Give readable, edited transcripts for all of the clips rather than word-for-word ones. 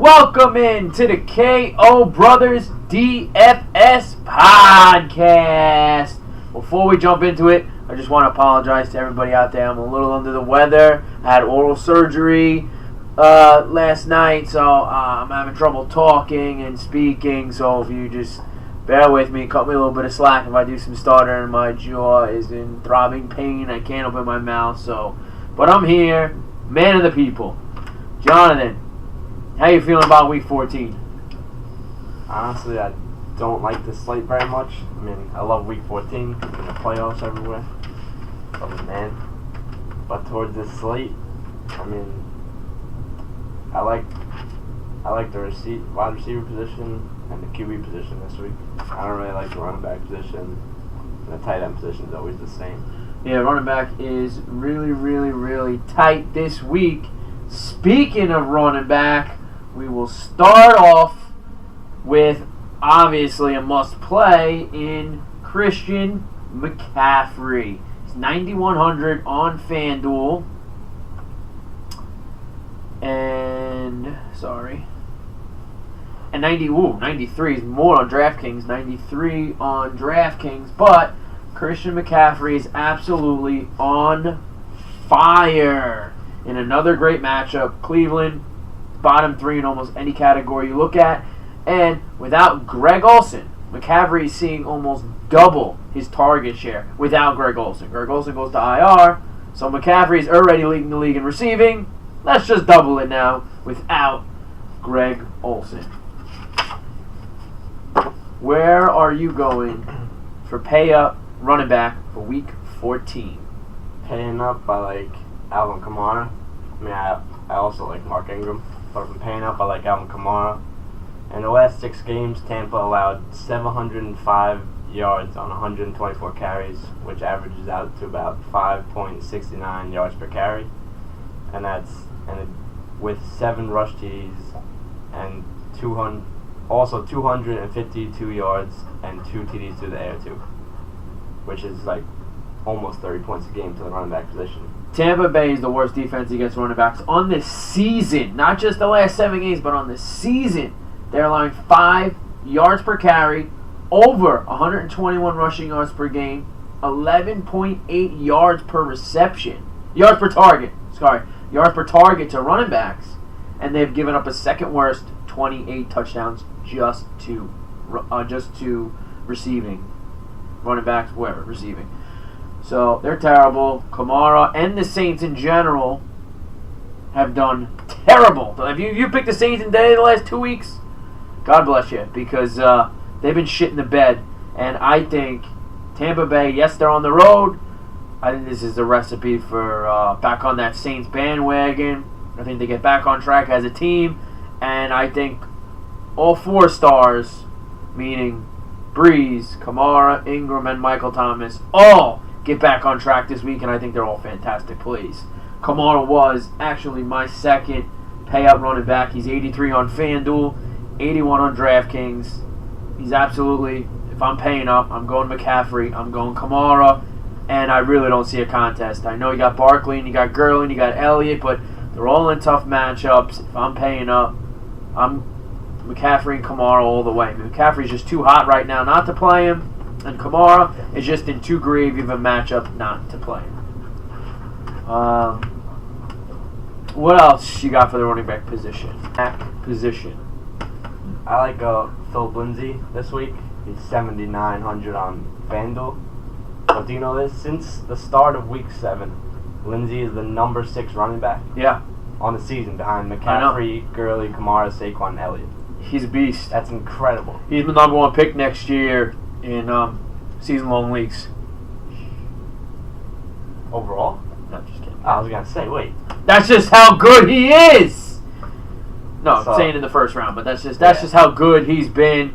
Welcome in to the KO Brothers DFS podcast. Before we jump into it, I just want to apologize to everybody out there. I'm a little under the weather. I had oral surgery last night, so I'm having trouble talking and speaking. So if you just bear with me, cut me a little bit of slack if I do some stuttering. My jaw is in throbbing pain. I can't open my mouth. But I'm here, man of the people. Jonathan, how you feeling about week 14? Honestly, I don't like this slate very much. I mean, I love week 14 and the playoffs everywhere. But towards this slate, I mean, I like the wide receiver position and the QB position this week. I don't really like the running back position. And the tight end position is always the same. Yeah, running back is really tight this week. Speaking of running back, we will start off with obviously a must-play in Christian McCaffrey. He's 9,100 on FanDuel. And 93 is more on DraftKings. 93 on DraftKings, but Christian McCaffrey is absolutely on fire in another great matchup. Cleveland, bottom 3 in almost any category you look at. And without Greg Olsen, McCaffrey is seeing almost double his target share without Greg Olsen. Greg Olsen goes to IR, so McCaffrey is already leading the league in receiving. Let's just double it now without Greg Olsen. Where are you going for pay-up running back for week 14? Paying up, I like Alvin Kamara. I mean, I also like Mark Ingram. But if I'm paying up, I like Alvin Kamara. In the last 6 games, Tampa allowed 705 yards on 124 carries, which averages out to about 5.69 yards per carry. And with 7 rush TDs and 252 yards and 2 TDs to the air too, which is like almost 30 points a game to the running back position. Tampa Bay is the worst defense against running backs on this season. Not just the last 7 games, but on the season. They're allowing 5 yards per carry, over 121 rushing yards per game, 11.8 yards per reception. Yards per target to running backs. And they've given up a second worst 28 touchdowns just to receiving. Running backs, whoever, receiving. So they're terrible. Kamara and the Saints in general have done terrible. If you picked the Saints in the last 2 weeks, God bless you, because they've been shit in the bed. And I think Tampa Bay, yes, they're on the road. I think this is the recipe for back on that Saints bandwagon. I think they get back on track as a team. And I think all 4 stars, meaning Breeze, Kamara, Ingram, and Michael Thomas, all get back on track this week, and I think they're all fantastic plays. Kamara was actually my second pay-up running back. He's 83 on FanDuel, 81 on DraftKings. He's absolutely, if I'm paying up, I'm going McCaffrey, I'm going Kamara, and I really don't see a contest. I know you got Barkley, and you got Gurley, and you got Elliott, but they're all in tough matchups. If I'm paying up, I'm McCaffrey and Kamara all the way. I mean, McCaffrey's just too hot right now not to play him, and Kamara is just in too gravy of a matchup not to play him. What else you got for the running back position? I like Philip Lindsay this week. He's 7,900 on FanDuel. But do you know this? Since the start of week 7, Lindsay is the number 6 running back. Yeah. On the season behind McCaffrey, Gurley, Kamara, Saquon, and Elliott. He's a beast. That's incredible. He's the number 1 pick next year in season-long leagues. Overall? No, just kidding. I was going to say, wait. That's just how good he is! No, I'm saying in the first round, but that's just how good he's been.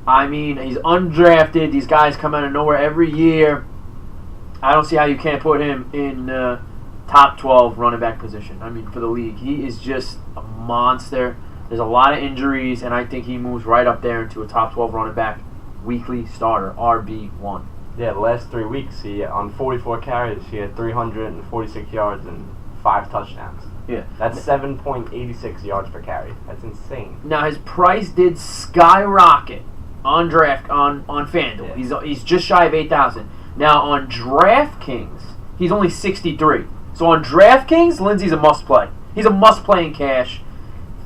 I mean, he's undrafted. These guys come out of nowhere every year. I don't see how you can't put him in top 12 running back position. I mean, for the league. He is just a monster. There's a lot of injuries, and I think he moves right up there into a top 12 running back weekly starter, RB1. Yeah, the last 3 weeks, he on 44 carries, he had 346 yards and 5 touchdowns. Yeah. That's 7.86 yards per carry. That's insane. Now his price did skyrocket on FanDuel. Yeah. He's just shy of 8,000. Now on DraftKings, he's only 63. So on DraftKings, Lindsey's a must play. He's a must play in cash.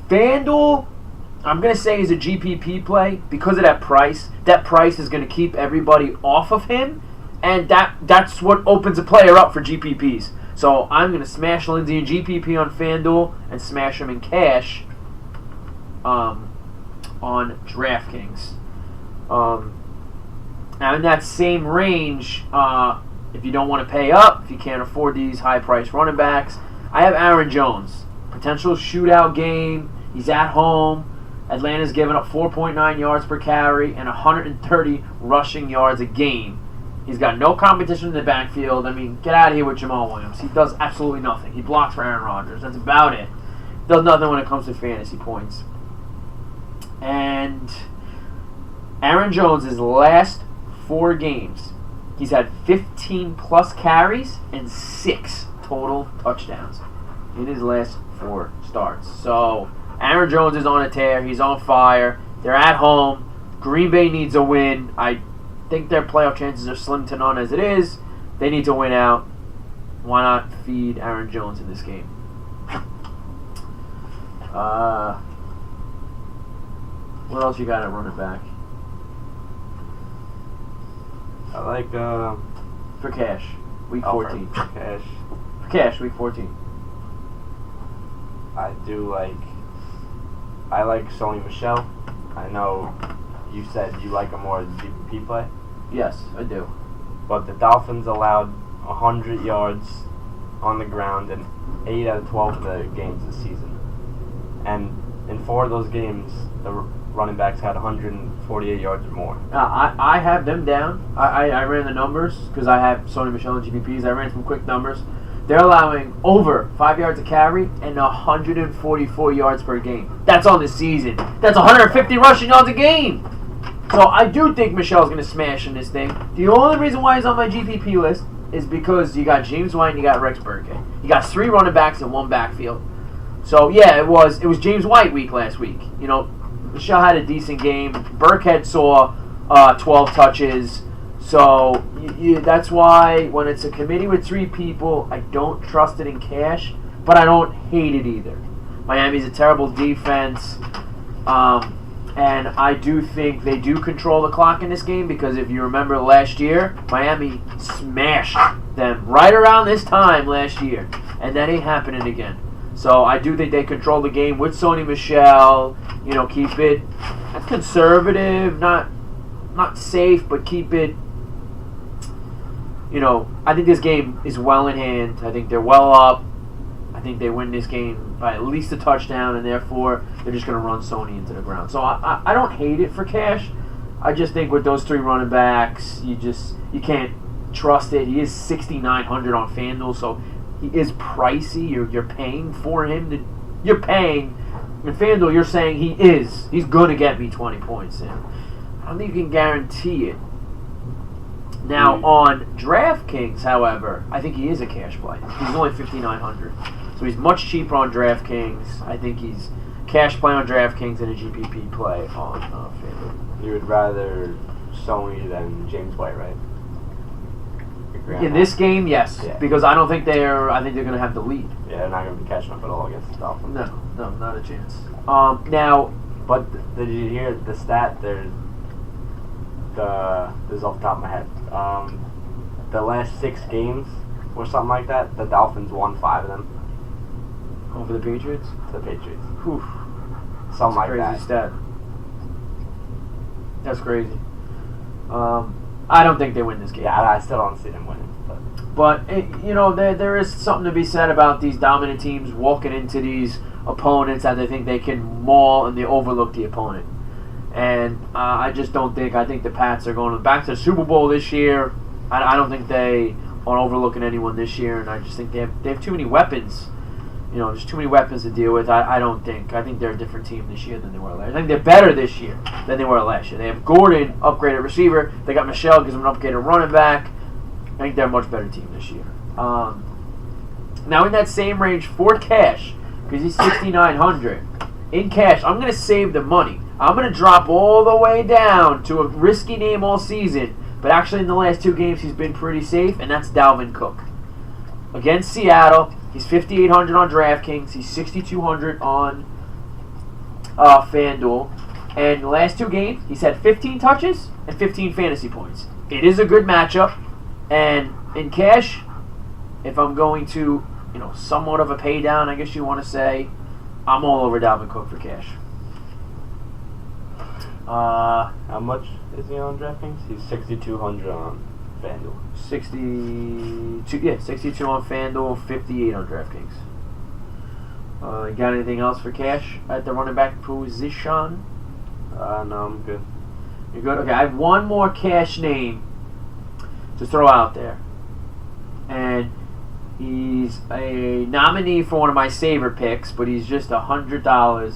FanDuel, I'm gonna say he's a GPP play because of that price. That price is gonna keep everybody off of him, and that's what opens a player up for GPPs. So I'm going to smash Lindsey in GPP on FanDuel and smash him in cash on DraftKings. Now in that same range, if you don't want to pay up, if you can't afford these high-priced running backs, I have Aaron Jones. Potential shootout game. He's at home. Atlanta's giving up 4.9 yards per carry and 130 rushing yards a game. He's got no competition in the backfield. I mean, get out of here with Jamal Williams. He does absolutely nothing. He blocks for Aaron Rodgers. That's about it. Does nothing when it comes to fantasy points. And Aaron Jones' last 4 games, he's had 15-plus carries and 6 total touchdowns in his last 4 starts. So Aaron Jones is on a tear. He's on fire. They're at home. Green Bay needs a win. I think their playoff chances are slim to none as it is. They need to win out. Why not feed Aaron Jones in this game? What else you got at running back? I like For cash, week 14. For cash. For cash, week 14. I like Sony Michel. I know you said you like him more as a GPP play. Yes, I do. But the Dolphins allowed 100 yards on the ground in 8 out of 12 of the games this season. And in 4 of those games, the running backs had 148 yards or more. I have them down. I ran the numbers because I have Sony Michel and GPPs. I ran some quick numbers. They're allowing over 5 yards a carry and 144 yards per game. That's on the season. That's 150 rushing yards a game. So I do think Michel's going to smash in this thing. The only reason why he's on my GPP list is because you got James White and you got Rex Burkhead. You got 3 running backs in 1 backfield. So yeah, it was James White week last week. You know, Michel had a decent game. Burkhead saw 12 touches. So that's why when it's a committee with 3 people, I don't trust it in cash, but I don't hate it either. Miami's a terrible defense, and I do think they do control the clock in this game because if you remember last year, Miami smashed them right around this time last year, and that ain't happening again. So I do think they control the game with Sony Michel. You know, keep it conservative, not safe, but keep it. You know, I think this game is well in hand. I think they're well up. I think they win this game by at least a touchdown, and therefore they're just going to run Sony into the ground. So I don't hate it for cash. I just think with those 3 running backs, you can't trust it. He is 6,900 on FanDuel, so he is pricey. You're paying for him. You're paying. In FanDuel, you're saying he's going to get me 20 points in. I don't think you can guarantee it. Now, on DraftKings, however, I think he is a cash play. He's only 5,900. So he's much cheaper on DraftKings. I think he's cash play on DraftKings and a GPP play on FanDuel. You would rather Sony than James White, right? In this game, yes. Yeah. Because I think they're going to have the lead. Yeah, they're not going to be catching up at all against the Dolphins. No, not a chance. Now... But did you hear the stat? This is off the top of my head. The last 6 games or something like that, the Dolphins won 5 of them. Over the Patriots? The Patriots. Whew. Something like crazy that. Stat. That's crazy. I don't think they win this game. Yeah, I still don't see them winning. But there is something to be said about these dominant teams walking into these opponents that they think they can maul and they overlook the opponent. And I just don't think. I think the Pats are going back to the Super Bowl this year. I don't think they are overlooking anyone this year, and I just think they have too many weapons. You know, there's too many weapons to deal with. I don't think. I think they're a different team this year than they were last year. I think they're better this year than they were last year. They have Gordon, upgraded receiver. They got Michel, gives them an upgraded running back. I think they're a much better team this year. Now in that same range for cash, because he's 6,900. In cash, I'm going to save the money. I'm going to drop all the way down to a risky name all season, but actually in the last 2 games he's been pretty safe, and that's Dalvin Cook. Against Seattle, he's 5,800 on DraftKings. He's 6,200 on FanDuel. And the last 2 games, he's had 15 touches and 15 fantasy points. It is a good matchup, and in cash, if I'm going to, somewhat of a pay down, I guess you want to say, I'm all over Dalvin Cook for cash. How much is he on DraftKings? He's 6,200 on FanDuel. 62 on FanDuel, 58 on DraftKings. You got anything else for cash at the running back position? No, I'm good. You're good? Okay, I have one more cash name to throw out there. And he's a nominee for one of my savor picks, but he's just $100.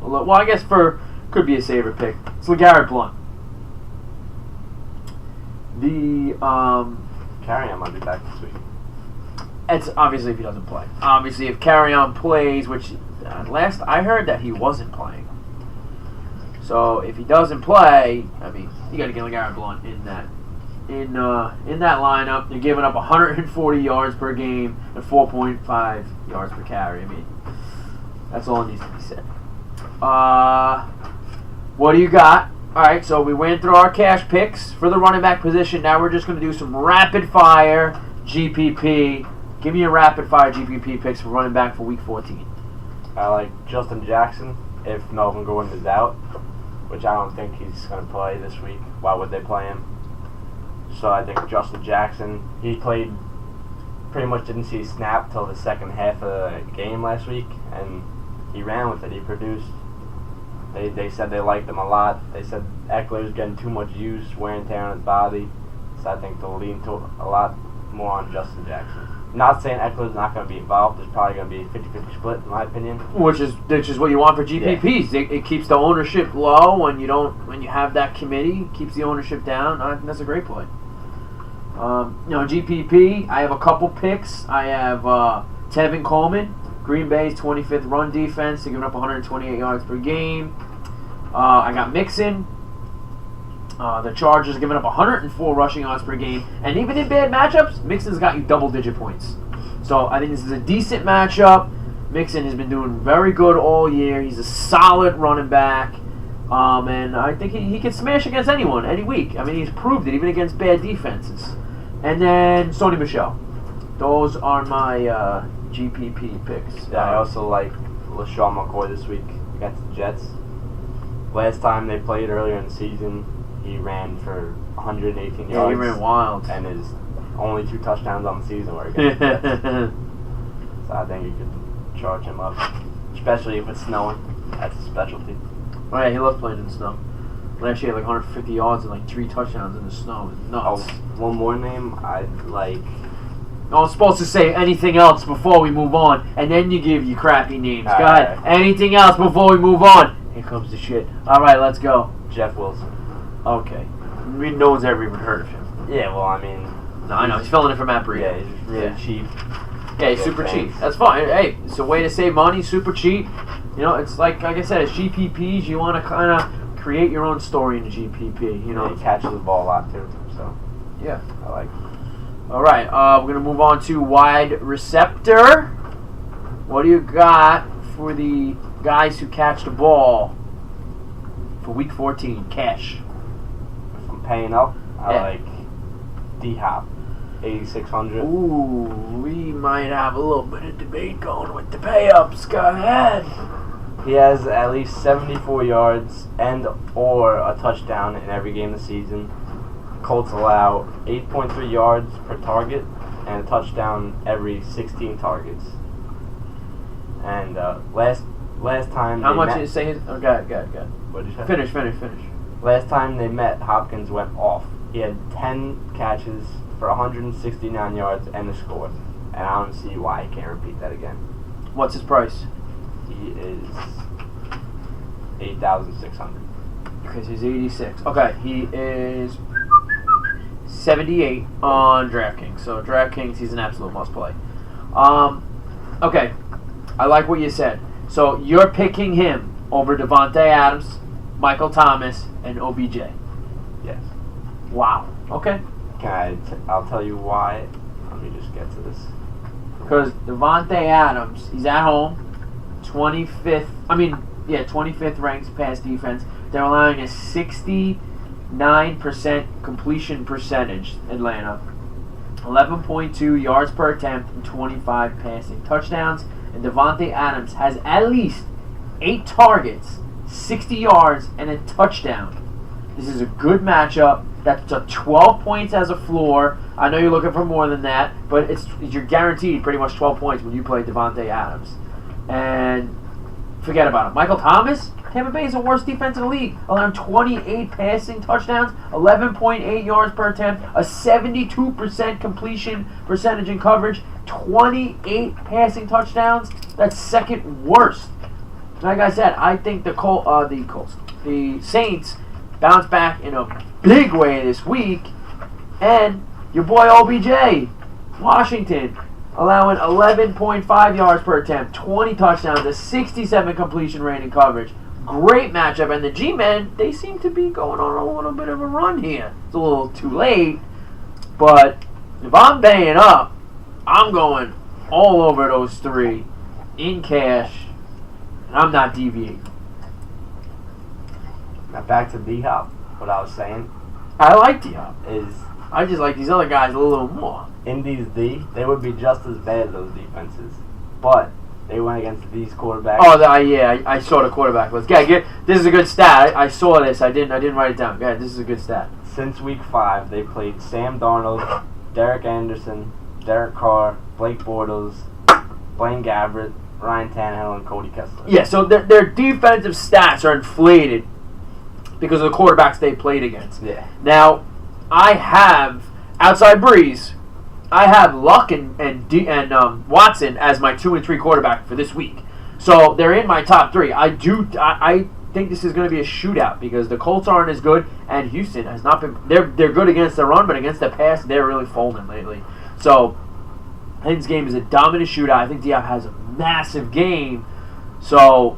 Well, I guess could be a savor pick. It's LeGarrette Blount. Carrion might be back this week. It's obviously if he doesn't play. Obviously, if Carrion plays, which last I heard that he wasn't playing. So if he doesn't play, I mean, you got to get LeGarrette Blount in that lineup. They're giving up 140 yards per game and 4.5 yards per carry. I mean, that's all that needs to be said. What do you got? All right, so we went through our cash picks for the running back position. Now we're just going to do some rapid fire GPP. Give me a rapid fire GPP picks for running back for week 14. I like Justin Jackson if Melvin Gordon is out, which I don't think he's going to play this week. Why would they play him? So I think Justin Jackson, he played, pretty much didn't see a snap till the second half of the game last week, and he ran with it. He produced. They said they liked him a lot. They said Eckler's getting too much use, wear and tear on his body. So I think they'll lean to a lot more on Justin Jackson. Not saying Eckler's not going to be involved. There's probably going to be a 50-50 split, in my opinion. Which is what you want for GPPs. Yeah. It keeps the ownership low when you have that committee. Keeps the ownership down. I think that's a great play. GPP. I have a couple picks. I have Tevin Coleman, Green Bay's 25th run defense. They're giving up 128 yards per game. I got Mixon. The Chargers are giving up 104 rushing yards per game. And even in bad matchups, Mixon's got you double-digit points. So I think this is a decent matchup. Mixon has been doing very good all year. He's a solid running back. And I think he can smash against anyone, any week. I mean, he's proved it, even against bad defenses. And then Sony Michel. Those are my GPP picks. Yeah, I also like LaShawn McCoy this week against the Jets. Last time they played earlier in the season, he ran for 118 yards. Yeah, he ran wild. And his only 2 touchdowns on the season were against the Jets. So I think you could charge him up, especially if it's snowing. That's a specialty. Oh yeah, he loves playing in the snow. Last year, he had like 150 yards and like 3 touchdowns in the snow. It was nuts. Oh, one more name I'd like. I was supposed to say anything else before we move on, and then you give your crappy names. Go ahead. Anything else before we move on? Here comes the shit. All right, let's go. Jeff Wilson. Okay. No one's ever even heard of him. Yeah, well, I mean. No, I know. He's filling in for Matt Breida. Yeah, he's really cheap. Yeah, he's super cheap. That's fine. Hey, it's a way to save money, super cheap. It's like I said, it's GPPs. You want to kind of create your own story in a GPP. Yeah, he catches the ball a lot, too. So, yeah. I like it. All right, we're going to move on to wide receptor. What do you got for the guys who catch the ball for week 14? Cash. If I'm paying up, I like D-Hop, 8,600. Ooh, we might have a little bit of debate going with the pay-ups. Go ahead. He has at least 74 yards and or a touchdown in every game of the season. Colts allow 8.3 yards per target and a touchdown every 16 targets. And last time how much did you say? Oh, go ahead. What did you say? Finish. Last time they met, Hopkins went off. He had 10 catches for 169 yards and a score. And I don't see why he can't repeat that again. What's his price? He is 8,600. Okay, so he's 86. Okay, he is 78 on DraftKings. So DraftKings, he's an absolute must play. Okay, I like what you said. So you're picking him over Devontae Adams, Michael Thomas, and OBJ. Yes. Wow. Okay. I'll tell you why. Let me just get to this. Because Devontae Adams, he's at home, 25th. 25th ranked pass defense. They're allowing a 69% completion percentage. Atlanta, 11.2 yards per attempt and 25 passing touchdowns. And Devontae Adams has at least 8 targets, 60 yards, and a touchdown. This is a good matchup. That's a 12 points as a floor. I know you're looking for more than that, but you're guaranteed pretty much 12 points when you play Devontae Adams. And forget about it. Michael Thomas, Tampa Bay is the worst defense in the league, allowing 28 passing touchdowns, 11.8 yards per attempt, a 72% completion percentage in coverage, 28 passing touchdowns. That's second worst. Like I said, I think the Saints bounce back in a big way this week, and your boy OBJ, Washington, allowing 11.5 yards per attempt, 20 touchdowns, a 67 completion rate in coverage. Great matchup, and the G-Men, they seem to be going on a little bit of a run here. It's a little too late, but if I'm paying up, I'm going all over those 3 in cash, and I'm not deviating. Now back to D-Hop. What I was saying I like D-Hop. is I just like these other guys a little more. Indy's D, they would be just as bad as those defenses, but they went against these quarterbacks. Oh, I saw the quarterback list. Yeah, this is a good stat. I saw this. I didn't write it down. Yeah, this is a good stat. Since week 5, they played Sam Darnold, Derek Anderson, Derek Carr, Blake Bortles, Blaine Gabbert, Ryan Tannehill, and Cody Kessler. Yeah, so their defensive stats are inflated because of the quarterbacks they played against. Yeah. Now, I have, outside Breeze, I have Luck and Watson as my 2 and 3 quarterback for this week. So they're in my top 3. I think this is going to be a shootout because the Colts aren't as good, and Houston has not been. They're good against the run, but against the pass, they're really folding lately. So I think this game is a dominant shootout. I think Diop has a massive game. So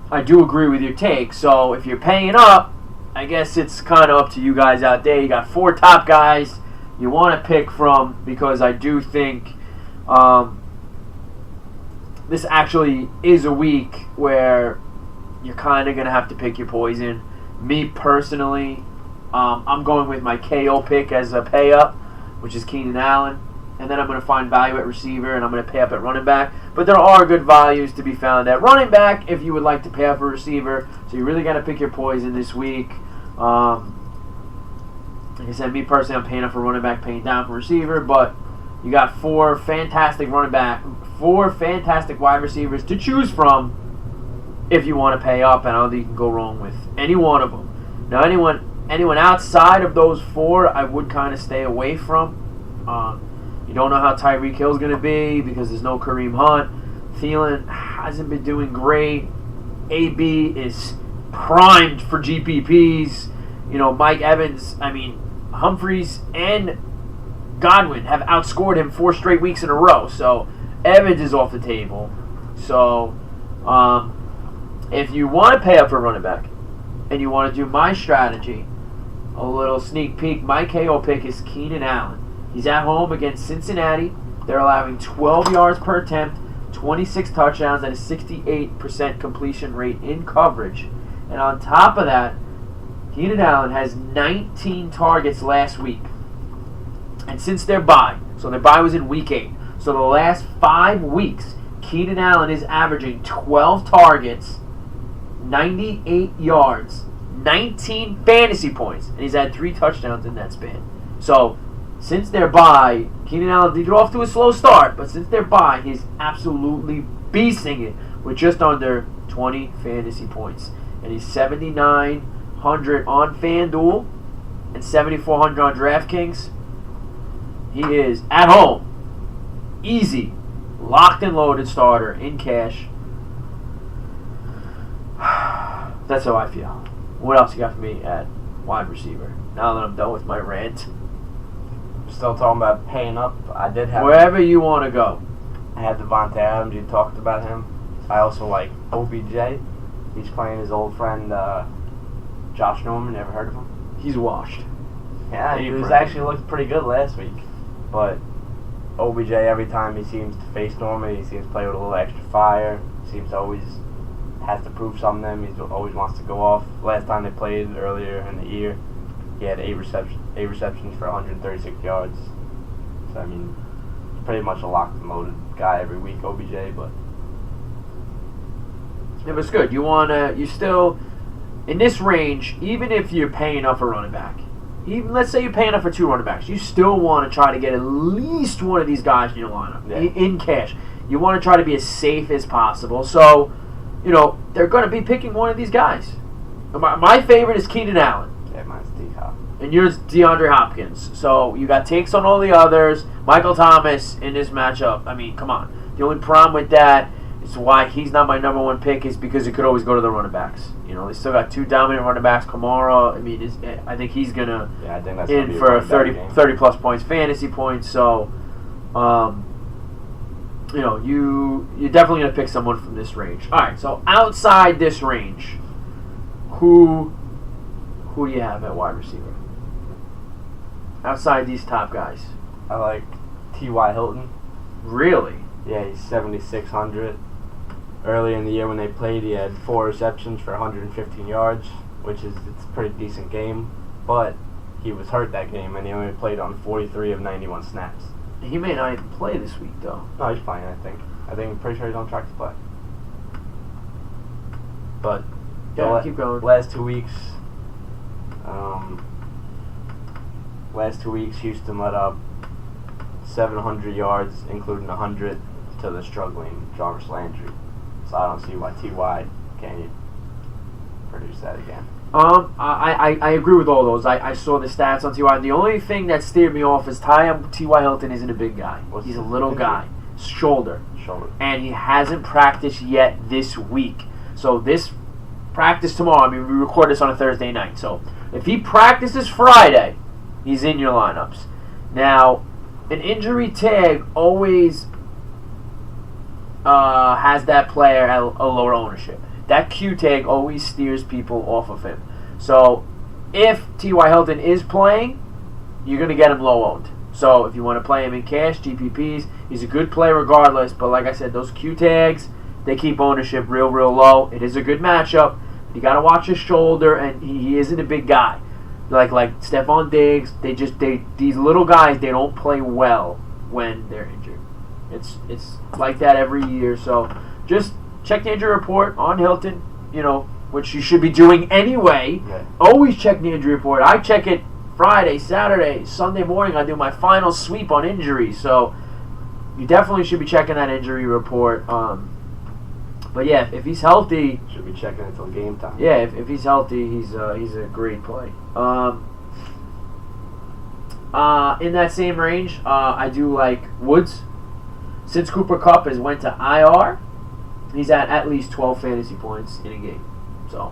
I do agree with your take. So if you're paying up, I guess it's kind of up to you guys out there. You got 4 top guys you want to pick from, because I do think this actually is a week where you're kind of going to have to pick your poison. Me personally, I'm going with my KO pick as a pay up, which is Keenan Allen. And then I'm going to find value at receiver, and I'm going to pay up at running back. But there are good values to be found at running back if you would like to pay up for receiver. So you really got to pick your poison this week. Like I said, me personally, I'm paying up for running back, paying down for receiver. But you got 4 fantastic running back, 4 fantastic wide receivers to choose from if you want to pay up. And I don't think you can go wrong with any one of them. Now, anyone outside of those 4, I would kind of stay away from. You don't know how Tyreek Hill's going to be because there's no Kareem Hunt. Thielen hasn't been doing great. AB is primed for GPPs. Mike Evans, Humphreys and Godwin have outscored him 4 straight weeks in a row. So Evans is off the table. So if you want to pay up for running back and you want to do my strategy, a little sneak peek, my KO pick is Keenan Allen. He's at home against Cincinnati. They're allowing 12 yards per attempt, 26 touchdowns, and a 68% completion rate in coverage. And on top of that, Keenan Allen has 19 targets last week. And since their bye, so their bye was in week 8, so the last 5 weeks, Keenan Allen is averaging 12 targets, 98 yards, 19 fantasy points, and he's had 3 touchdowns in that span. So since their bye, Keenan Allen did get off to a slow start, but since their bye, he's absolutely beasting it with just under 20 fantasy points. And he's 7,900 on FanDuel and 7,400 on DraftKings. He is at home, easy, locked and loaded starter in cash. That's how I feel. What else you got for me at wide receiver? Now that I'm done with my rant. Still talking about paying up. I did have wherever you want to go. I had Devontae Adams. You talked about him. I also like OBJ. He's playing his old friend Josh Norman. Ever heard of him? He's washed. Yeah, he was actually looked pretty good last week. But OBJ, every time he seems to face Norman, he seems to play with a little extra fire. Seems to always has to prove something. He always wants to go off. Last time they played earlier in the year, he had 8 receptions for 136 yards. So I mean, pretty much a locked and loaded guy every week, OBJ. But it was good. You still in this range, even if you're paying up for running back. Even let's say you're paying up for 2 running backs, you still want to try to get at least one of these guys in your lineup in cash. You want to try to be as safe as possible. So, they're going to be picking one of these guys. My favorite is Keenan Allen. Yeah, mine's D-Hop. And yours, DeAndre Hopkins. So you got takes on all the others. Michael Thomas in this matchup. I mean, come on. The only problem with that is why he's not my number 1 pick is because it could always go to the running backs. They still got 2 dominant running backs. Kamara, I think he's going to in for 30 plus points, fantasy points. So, you're definitely going to pick someone from this range. All right, so outside this range, who do you have at wide receiver? Outside these top guys. I like T.Y. Hilton. Really? Yeah, he's 7,600. Early in the year when they played, he had 4 receptions for 115 yards, it's a pretty decent game. But he was hurt that game, and he only played on 43 of 91 snaps. He may not even play this week, though. No, he's playing, I think. I'm pretty sure he's on track to play. But keep going. Last 2 weeks, Houston let up 700 yards, including 100 to the struggling Jarvis Landry. So I don't see why T.Y. can't produce that again. I agree with all those. I saw the stats on T.Y. The only thing that steered me off is T.Y. Hilton isn't a big guy. He's a little guy. Shoulder. And he hasn't practiced yet this week. So this practice tomorrow, we record this on a Thursday night. So if he practices Friday, he's in your lineups. Now, an injury tag always has that player at a lower ownership. That Q tag always steers people off of him. So if T.Y. Hilton is playing, you're going to get him low owned. So if you want to play him in cash, GPPs, he's a good play regardless. But like I said, those Q tags, they keep ownership real low. It is a good matchup. You got to watch his shoulder, and he isn't a big guy. Like Stephon Diggs, these little guys, they don't play well when they're injured. It's like that every year. So just check the injury report on Hilton, which you should be doing anyway. Yeah. Always check the injury report. I check it Friday, Saturday, Sunday morning. I do my final sweep on injuries. So you definitely should be checking that injury report. But yeah, if he's healthy, should be checking until game time. Yeah, if he's healthy, he's a great play. In that same range, I do like Woods. Since Cooper Kupp has went to IR, he's at least 12 fantasy points in a game. So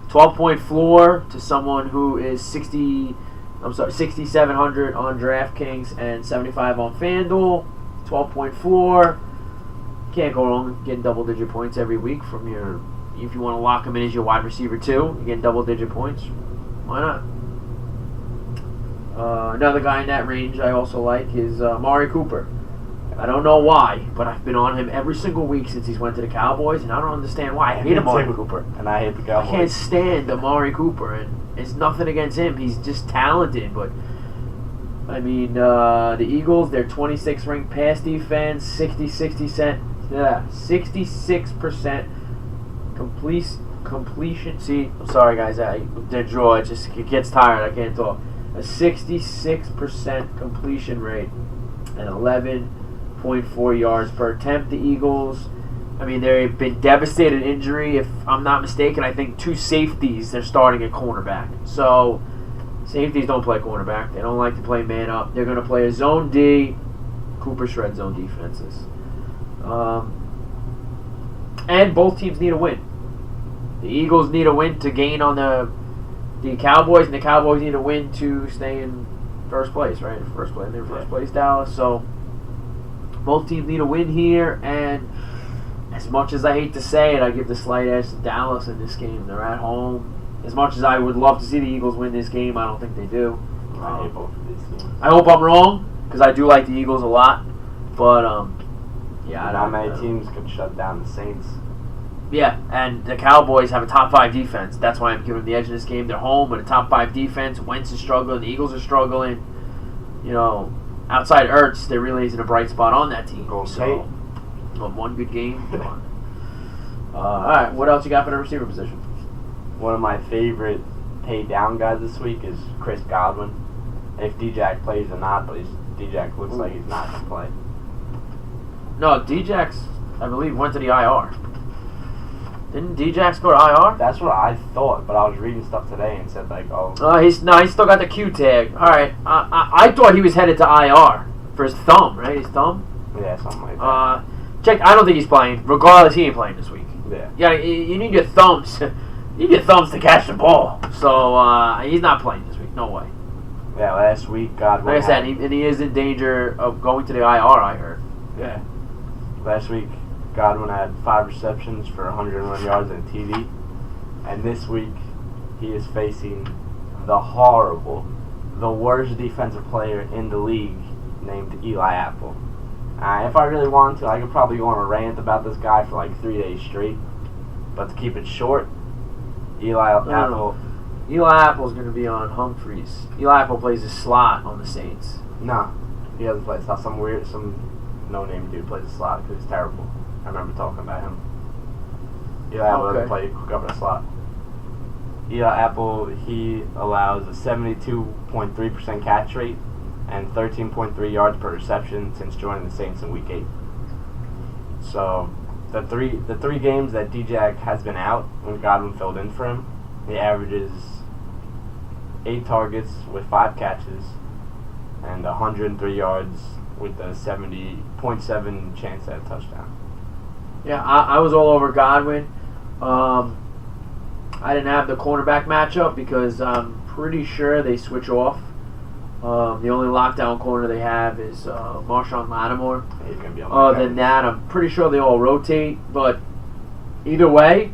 12-point floor to someone who is 6,700 on DraftKings and 75 on FanDuel. 12-point floor. Can't go wrong getting double-digit points every week from your. If you want to lock him in as your wide receiver too, you get double-digit points. Why not? Another guy in that range I also like is Amari Cooper. I don't know why, but I've been on him every single week since he's went to the Cowboys, and I don't understand why. I hate Amari Cooper. And I hate the Cowboys. I can't stand Amari Cooper, and it's nothing against him. He's just talented, but the Eagles, they're 26th ranked pass defense, 66% completion. See, I'm sorry guys, the draw, it gets tired. I can't talk. A 66% completion rate and 11.4 yards per attempt. The Eagles, they've been devastated injury. If I'm not mistaken, I think 2 safeties they're starting at cornerback. So safeties don't play cornerback. They don't like to play man up. They're going to play a zone D. Cooper shreds zone defenses. And both teams need a win. The Eagles need a win to gain on the Cowboys, and the Cowboys need a win to stay in first place, right? They're first place, Dallas. So Both teams need a win here, and as much as I hate to say it, I give the slight edge to Dallas in this game. They're at home. As much as I would love to see the Eagles win this game, I don't think they do. I hate both of these teams. I hope I'm wrong, because I do like the Eagles a lot. But, yeah. Not many teams can shut down the Saints. Yeah, and the Cowboys have a top 5 defense. That's why I'm giving them the edge in this game. They're home with a top 5 defense. Wentz is struggling. The Eagles are struggling. You know, outside Ertz, there really isn't a bright spot on that team. So, one good game. All right, what else you got for the receiver position? One of my favorite pay down guys this week is Chris Godwin. If D-Jack plays or not, but D-Jack looks like he's not going to play. No, D-Jack's, I believe, went to the IR. Didn't D-Jax go to IR? That's what I thought, but I was reading stuff today and said like, oh. He's still got the Q tag. All right, I thought he was headed to IR for his thumb, right? His thumb. Yeah, something like that. Check. I don't think he's playing. Regardless, he ain't playing this week. Yeah. You need your thumbs. You need your thumbs to catch the ball. So he's not playing this week. No way. Yeah, last week Godwin. Like I said, he is in danger of going to the IR. I heard. Yeah. Last week, Godwin had 5 receptions for 101 yards and a TD. And this week, he is facing the worst defensive player in the league, named Eli Apple. If I really wanted to, I could probably go on a rant about this guy for like 3 days straight. But to keep it short, Eli Apple Apple's going to be on Humphreys. Eli Apple plays a slot on the Saints. No, he doesn't play slot. Some no-name dude plays a slot because he's terrible. I remember talking about him. Eli Apple doesn't play cover the slot. Eli Apple, he allows a 72.3% catch rate and 13.3 yards per reception since joining the Saints in Week 8. So the three games that D-Jack has been out when Godwin filled in for him, he averages 8 targets with 5 catches and 103 yards with a 70.7 chance at a touchdown. Yeah, I was all over Godwin. I didn't have the cornerback matchup because I'm pretty sure they switch off. The only lockdown corner they have is Marshawn Lattimore. He's going to be on Other than that, I'm pretty sure they all rotate. But either way,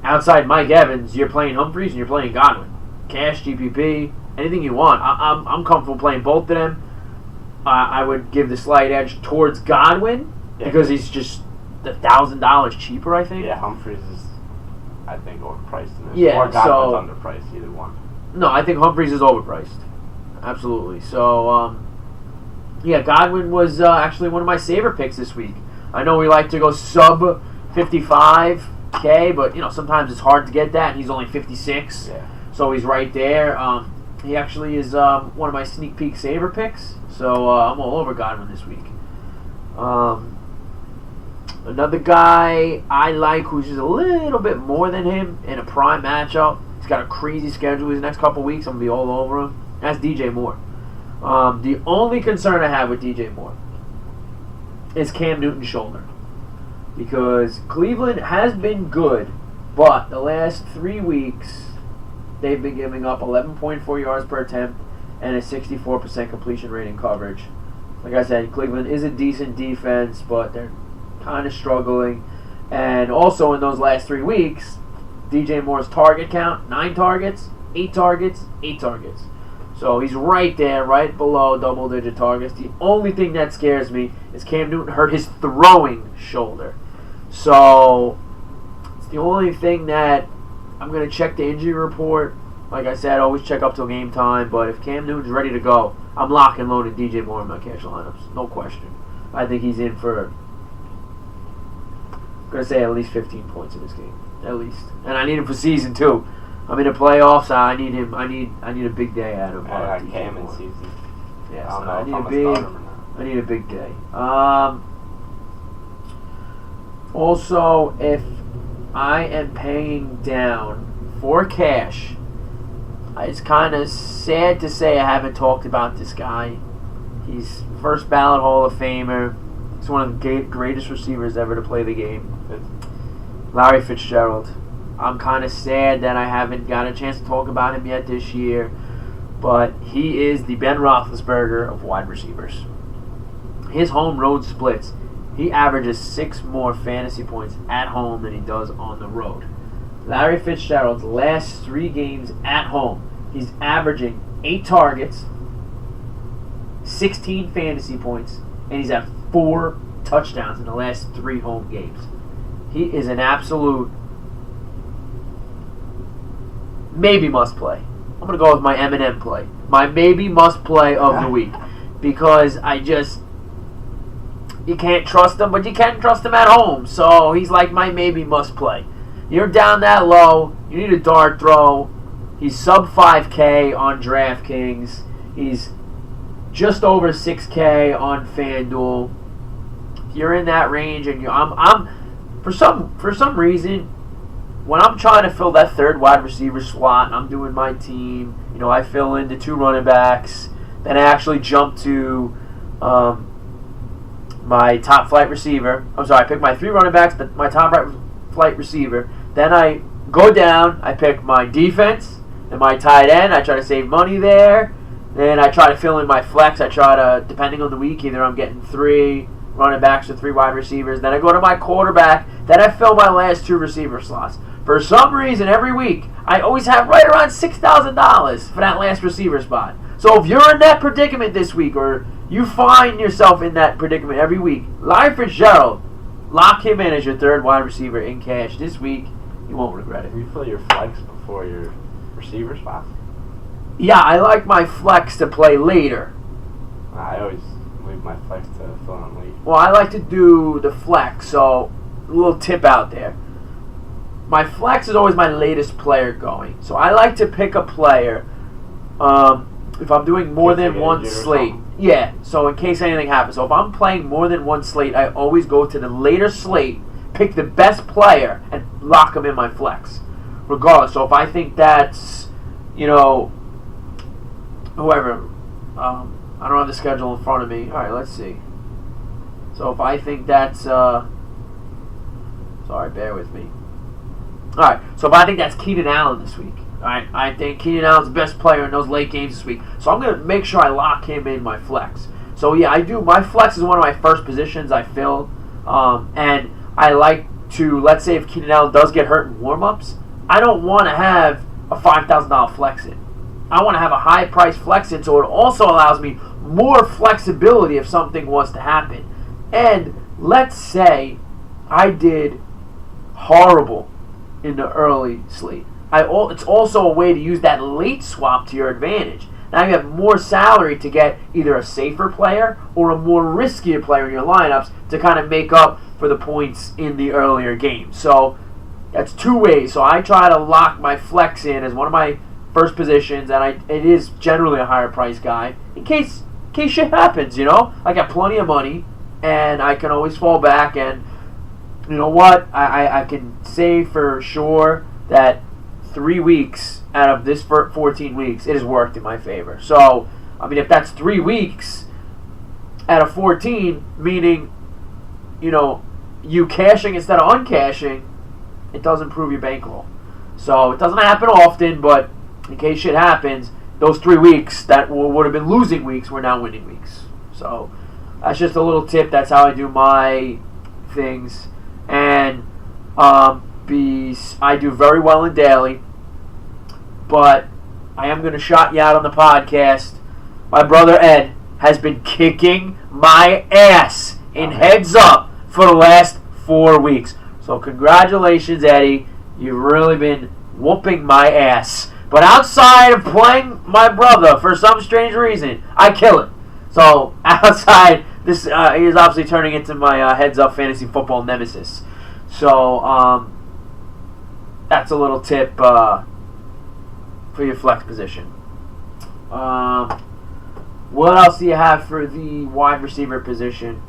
outside Mike Evans, you're playing Humphreys and you're playing Godwin. Cash, GPP, anything you want. I'm comfortable playing both of them. I would give the slight edge towards Godwin because he's just $1,000 cheaper, I think. Yeah, Humphreys is, I think, overpriced in this. Yeah, or Godwin's underpriced, either one. No, I think Humphreys is overpriced. Absolutely. So, Godwin was actually one of my savor picks this week. I know we like to go sub 55K, but sometimes it's hard to get that, and he's only 56. Yeah. So he's right there. He actually is one of my sneak peek saver picks. So I'm all over Godwin this week. Another guy I like who's just a little bit more than him in a prime matchup. He's got a crazy schedule these next couple weeks. I'm going to be all over him. That's DJ Moore. The only concern I have with DJ Moore is Cam Newton's shoulder. Because Cleveland has been good, but the last 3 weeks they've been giving up 11.4 yards per attempt and a 64% completion rate in coverage. Like I said, Cleveland is a decent defense, but they're kind of struggling. And also in those last 3 weeks, DJ Moore's target count, 9 targets, 8 targets, 8 targets. So he's right there, right below double-digit targets. The only thing that scares me is Cam Newton hurt his throwing shoulder. So it's the only thing that I'm going to check the injury report. Like I said, always check up till game time. But if Cam Newton's ready to go, I'm lock and loading DJ Moore in my cash lineups. No question. I think he's in for, I'm going to say, at least 15 points in this game. At least. And I need him for season 2. I'm in the playoffs. I need him. I need a big day out of I got Cam in season. Yeah, I don't so know I if need I'm a a big. starter or not. I need a big day. Also, if I am paying down for cash, it's kind of sad to say I haven't talked about this guy. He's first ballot Hall of Famer. He's one of the greatest receivers ever to play the game. Larry Fitzgerald. I'm kind of sad that I haven't got a chance to talk about him yet this year, but he is the Ben Roethlisberger of wide receivers. his home road splits, he averages 6 more fantasy points at home than he does on the road. Larry Fitzgerald's last 3 games at home, he's averaging 8 targets, 16 fantasy points, and he's had 4 touchdowns in the last 3 home games. He is an absolute maybe must play. I'm going to go with my M&M play. My maybe must play of the week. Because you can't trust him, but you can trust him at home. So he's like my maybe must play. You're down that low. You need a dart throw. He's sub 5K on DraftKings. He's just over 6K on FanDuel. If you're in that range, and I'm for some reason, when I'm trying to fill that third wide receiver slot, and I'm doing my team, I fill in the 2 running backs. Then I actually jump to my top flight receiver. I pick my 3 running backs, my top flight receiver. Then I go down. I pick my defense and my tight end. I try to save money there. Then I try to fill in my flex. I try to, depending on the week, either I'm getting 3 running backs or 3 wide receivers. Then I go to my quarterback. Then I fill my last 2 receiver slots. For some reason, every week, I always have right around $6,000 for that last receiver spot. So if you're in that predicament this week, or you find yourself in that predicament every week, Larry Fitzgerald, lock him in as your 3rd wide receiver in cash this week. You won't regret it. Do you fill your flex before your receiver spots? Yeah, I like my flex to play later. I always leave my flex to fill in late. Well, I like to do the flex, so a little tip out there. My flex is always my latest player going. So I like to pick a player if I'm doing more than one slate. Yeah, so in case anything happens. So if I'm playing more than one slate, I always go to the later slate, pick the best player, and lock him in my flex. Regardless. So if I think that's, whoever. I don't have the schedule in front of me. All right, let's see. So if I think that's... sorry, bear with me. Alright, so if I think that's Keenan Allen this week, alright, I think Keenan Allen's the best player in those late games this week. So I'm going to make sure I lock him in my flex. So yeah, I do. My flex is one of my first positions I fill. And I like to, let's say if Keenan Allen does get hurt in warm-ups, I don't want to have a $5,000 flex in. I want to have a high-price flex in, so it also allows me more flexibility if something was to happen. And let's say I did horrible in the early slate. It's also a way to use that late swap to your advantage. Now you have more salary to get either a safer player or a more riskier player in your lineups to kind of make up for the points in the earlier game. So that's 2 ways. So I try to lock my flex in as one of my first positions, and it is generally a higher price guy in case shit happens. I got plenty of money, and I can always fall back. And you know what? I can say for sure that 3 weeks out of this 14 weeks, it has worked in my favor. So, if that's 3 weeks out of 14, meaning, you cashing instead of uncashing, it does improve your bankroll. So, it doesn't happen often, but in case shit happens, those 3 weeks that would have been losing weeks were now winning weeks. So, that's just a little tip. That's how I do my things. And I do very well in daily, but I am going to shout you out on the podcast. My brother Ed has been kicking my ass in heads up for the last 4 weeks. So congratulations, Eddie. You've really been whooping my ass. But outside of playing my brother, for some strange reason, I kill it. So outside, this he is obviously turning into my heads up fantasy football nemesis. So that's a little tip for your flex position. What else do you have for the wide receiver position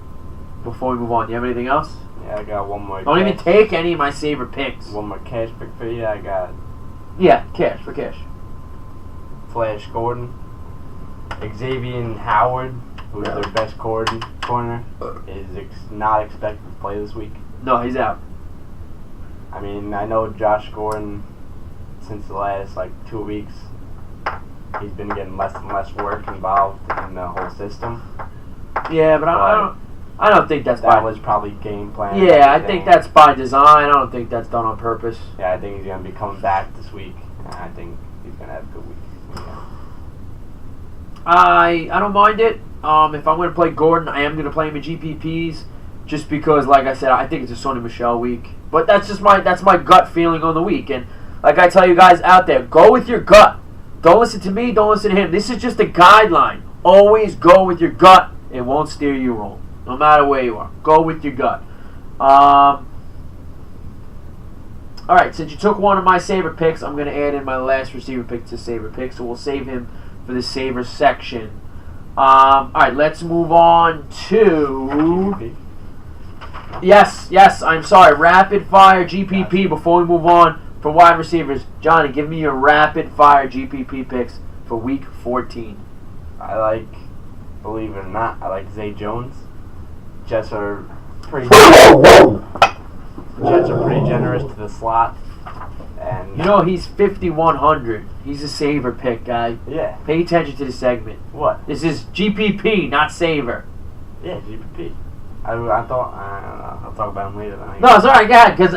before we move on? Do you have anything else? Yeah, I got one more. Don't even take any of my saver picks. One more cash pick for you. I got. Yeah, cash for cash. Flash Gordon, Xavier Howard, who's their best corner, is not expected to play this week. No, he's out. I know Josh Gordon, since the last 2 weeks, he's been getting less and less work involved in the whole system. Yeah, but I don't think that's that was probably game plan. Yeah, I think that's by design. I don't think that's done on purpose. Yeah, I think he's gonna be coming back this week. And I think he's gonna have a good week. Yeah. I don't mind it. If I'm going to play Gordon, I am going to play him in GPPs, just because, like I said, I think it's a Sonny Michel week. But that's just my gut feeling on the week. And like I tell you guys out there, go with your gut. Don't listen to me. Don't listen to him. This is just a guideline. Always go with your gut. It won't steer you wrong, no matter where you are. Go with your gut. All right, since you took one of my Saver picks, I'm going to add in my last receiver pick to Saver pick, so we'll save him for the Saver section. All right, let's move on to... Yes, I'm sorry. Rapid fire GPP before we move on for wide receivers. Johnny, give me your rapid fire GPP picks for week 14. Believe it or not, I like Zay Jones. Jets are pretty generous to the slot. And you know, he's 5,100. He's a Saver pick, guy. Yeah. Pay attention to the segment. What? This is GPP, not Saver. Yeah, GPP. I thought, I don't know. I'll talk about him later. No, it's alright, go ahead, because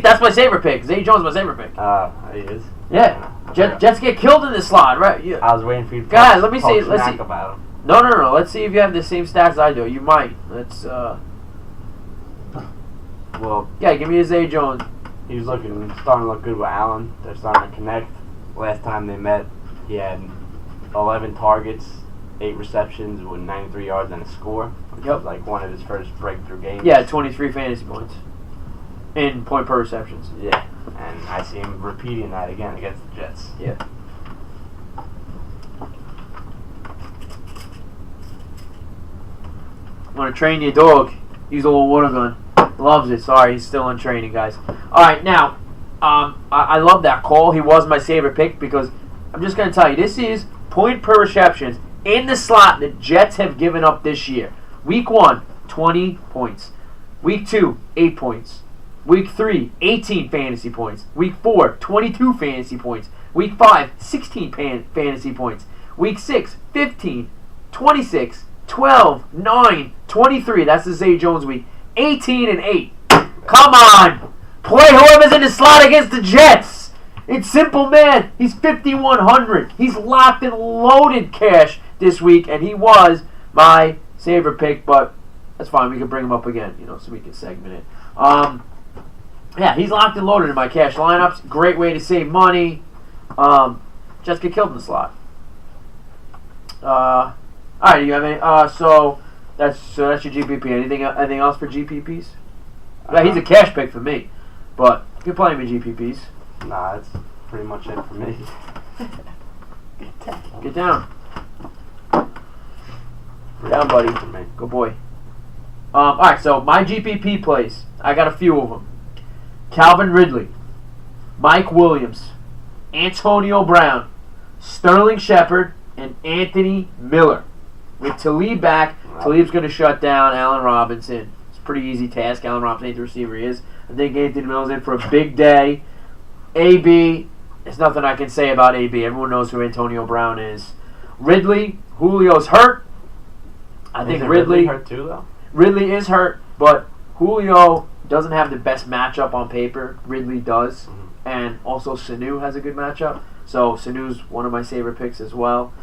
that's my Saver pick. Zay Jones is my Saver pick. He is? Yeah. Jets get killed in this slot, right? Yeah. I was waiting for you to God, let me see. Let's see. About him. No. Let's see if you have the same stats I do. You might. Let's, Well, yeah, give me a Zay Jones. He's starting to look good with Allen. They're starting to connect. Last time they met, he had 11 targets, 8 receptions with 93 yards and a score, which was like one of his first breakthrough games. Yeah, 23 fantasy points in point per receptions. Yeah, and I see him repeating that again against the Jets. Yeah. I'm going to train your dog. Use a little water gun. Loves it. Sorry, he's still in training, guys. All right, now, I love that call. He was my Saver pick because I'm just going to tell you, this is point per receptions in the slot the Jets have given up this year. Week 1, 20 points. Week 2, 8 points. Week 3, 18 fantasy points. Week 4, 22 fantasy points. Week 5, 16 fantasy points. Week 6, 15, 26, 12, 9, 23. That's the Zay Jones week. 18 and 8. Come on! Play whoever's in the slot against the Jets! It's simple, man. He's 5,100. He's locked and loaded cash this week, and he was my Saver pick, but that's fine. We can bring him up again, so we can segment it. Yeah, he's locked and loaded in my cash lineups. Great way to save money. Jets get killed in the slot. All right, do you have any? So that's your GPP. Anything else for GPPs? Yeah, he's a cash pick for me, but you can play him in GPPs. Nah, that's pretty much it for me. Get down. Down, buddy. For me. Good boy. All right, so my GPP plays. I got a few of them. Calvin Ridley, Mike Williams, Antonio Brown, Sterling Shepard, and Anthony Miller. With Talib back, Talib's going to shut down Allen Robinson. It's a pretty easy task. Allen Robinson ain't the receiver he is. I think Anthony Miller's in for a big day. AB, there's nothing I can say about AB. Everyone knows who Antonio Brown is. Ridley, Julio's hurt. I think Ridley hurt too, though. Ridley is hurt, but Julio doesn't have the best matchup on paper. Ridley does. And also Sanu has a good matchup. So Sanu's one of my Saver picks as well.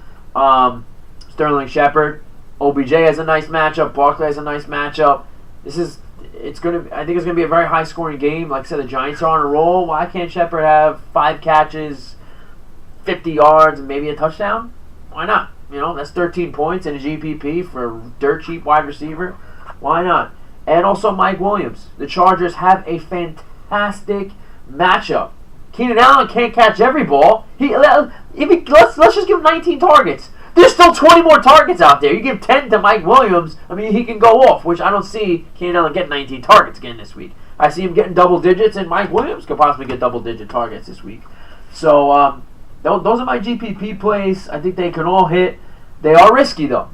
Sterling Shepard. OBJ has a nice matchup. Barkley has a nice matchup. I think it's gonna be a very high scoring game. Like I said, the Giants are on a roll. Why can't Shepard have 5 catches, 50 yards, and maybe a touchdown? Why not? That's 13 points in a GPP for a dirt cheap wide receiver. Why not? And also Mike Williams. The Chargers have a fantastic matchup. Keenan Allen can't catch every ball. Let's just give him 19 targets. There's still 20 more targets out there. You give 10 to Mike Williams, he can go off, which I don't see Keenan Allen getting 19 targets again this week. I see him getting double digits, and Mike Williams could possibly get double-digit targets this week. So, those are my GPP plays. I think they can all hit. They are risky, though.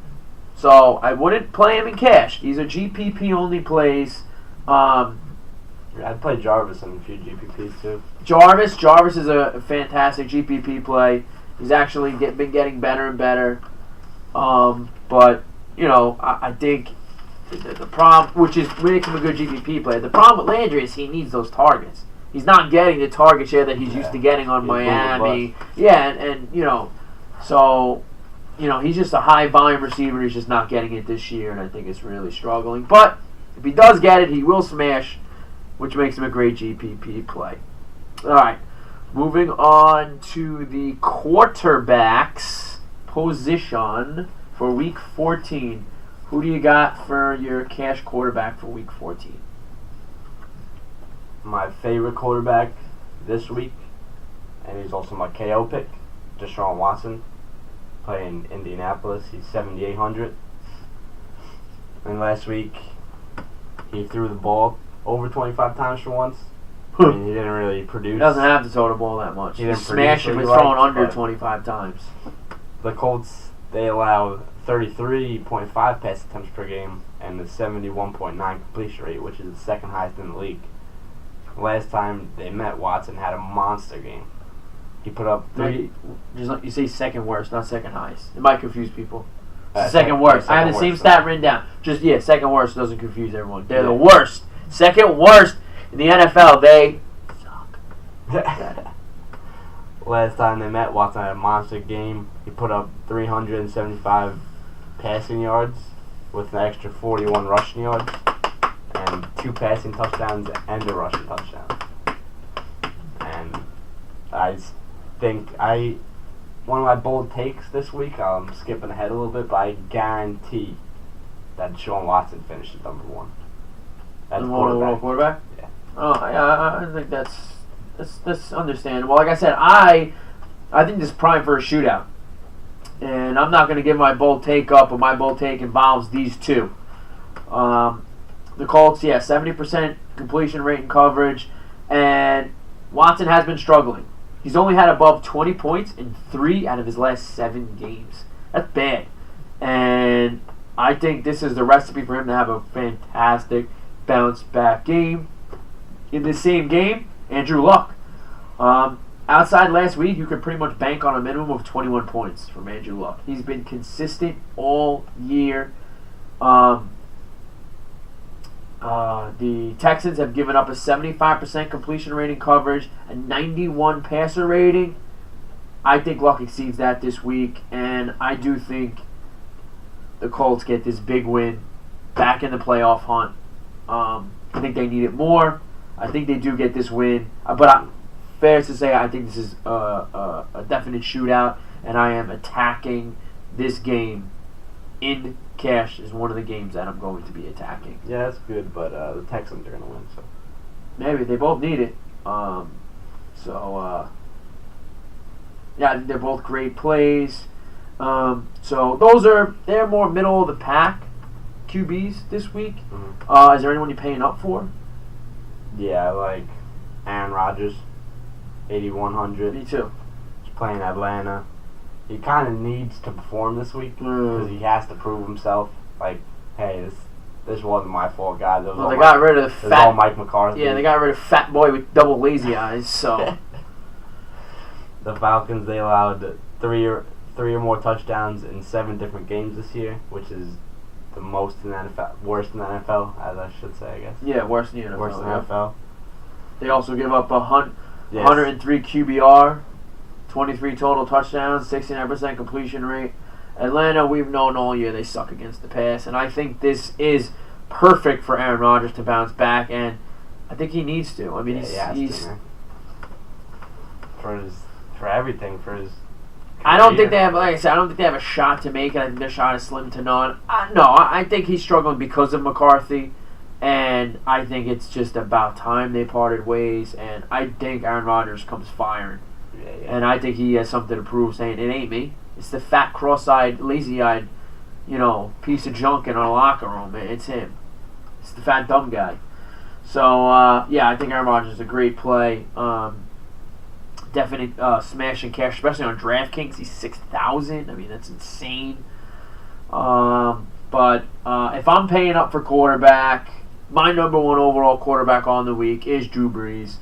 So, I wouldn't play them in cash. These are GPP-only plays. I'd play Jarvis in a few GPPs, too. Jarvis is a fantastic GPP play. He's actually been getting better and better. But I think the problem, which is makes him a good GPP player, the problem with Landry is he needs those targets. He's not getting the target share that he's used to getting on Miami. Yeah, and so he's just a high volume receiver. He's just not getting it this year, and I think it's really struggling. But if he does get it, he will smash, which makes him a great GPP play. All right, moving on to the quarterbacks position for Week 14. Who do you got for your cash quarterback for Week 14? My favorite quarterback this week, and he's also my KO pick, Deshaun Watson, playing Indianapolis. He's 7,800. And last week, he threw the ball over 25 times for once. I mean, he didn't really produce. He doesn't have to throw the ball that much. He smashed him with throwing under 25 times. The Colts, they allow 33.5 pass attempts per game and the 71.9 completion rate, which is the second highest in the league. Last time they met, Watson had a monster game. He put up you say second worst, not second highest. It might confuse people. Second worst. I have the same stat written down. Second worst doesn't confuse everyone. They're the worst. Second worst in the NFL. They suck. Last time they met, Watson had a monster game. He put up 375 passing yards with an extra 41 rushing yards and 2 passing touchdowns and a rushing touchdown. And I think one of my bold takes this week, I'm skipping ahead a little bit, but I guarantee that Deshaun Watson finishes number 1. That's quarterback? Yeah. Oh, yeah, I think that's understandable. Like I said, I think this is prime for a shootout. And I'm not going to give my bold take up, but my bold take involves these two. The Colts, 70% completion rate and coverage. And Watson has been struggling. He's only had above 20 points in 3 out of his last 7 games. That's bad. And I think this is the recipe for him to have a fantastic bounce-back game. In this same game, Andrew Luck. Outside last week, you could pretty much bank on a minimum of 21 points from Andrew Luck. He's been consistent all year. The Texans have given up a 75% completion rating coverage, a 91 passer rating. I think Luck exceeds that this week, and I do think the Colts get this big win back in the playoff hunt. I think they need it more. I think they do get this win, but fair to say I think this is a definite shootout, and I am attacking this game in cash is one of the games that I'm going to be attacking. Yeah, that's good, but the Texans are going to win, so maybe they both need it. I think they're both great plays. So they're more middle of the pack QBs this week. Mm-hmm. Is there anyone you're paying up for? Yeah, I like Aaron Rodgers, 8,100. Me too. He's playing Atlanta. He kind of needs to perform this week because he has to prove himself. Like, hey, this wasn't my fault, guys. They got rid of the fat. All Mike McCarthy. Yeah, they got rid of fat boy with double lazy eyes. So the Falcons, they allowed three or more touchdowns in 7 different games this year, which is the most in the NFL, worst in the NFL, as I should say, I guess. Yeah, worse in the NFL. Worse in the NFL. They also give up 103 QBR, 23 total touchdowns, 69% completion rate. Atlanta, we've known all year they suck against the pass, and I think this is perfect for Aaron Rodgers to bounce back, and I think he needs to. I mean, he's for everything, for his. I don't think they have, like I said, I don't think they have a shot to make it. I think their shot is slim to none. I think he's struggling because of McCarthy, and I think it's just about time they parted ways, and I think Aaron Rodgers comes firing. Yeah. And I think he has something to prove, saying, it ain't me. It's the fat, cross-eyed, lazy-eyed, piece of junk in our locker room. It's him. It's the fat, dumb guy. So, I think Aaron Rodgers is a great play. Definite smashing cash, especially on DraftKings. He's 6,000. I mean, that's insane. But if I'm paying up for quarterback, my number 1 overall quarterback on the week is Drew Brees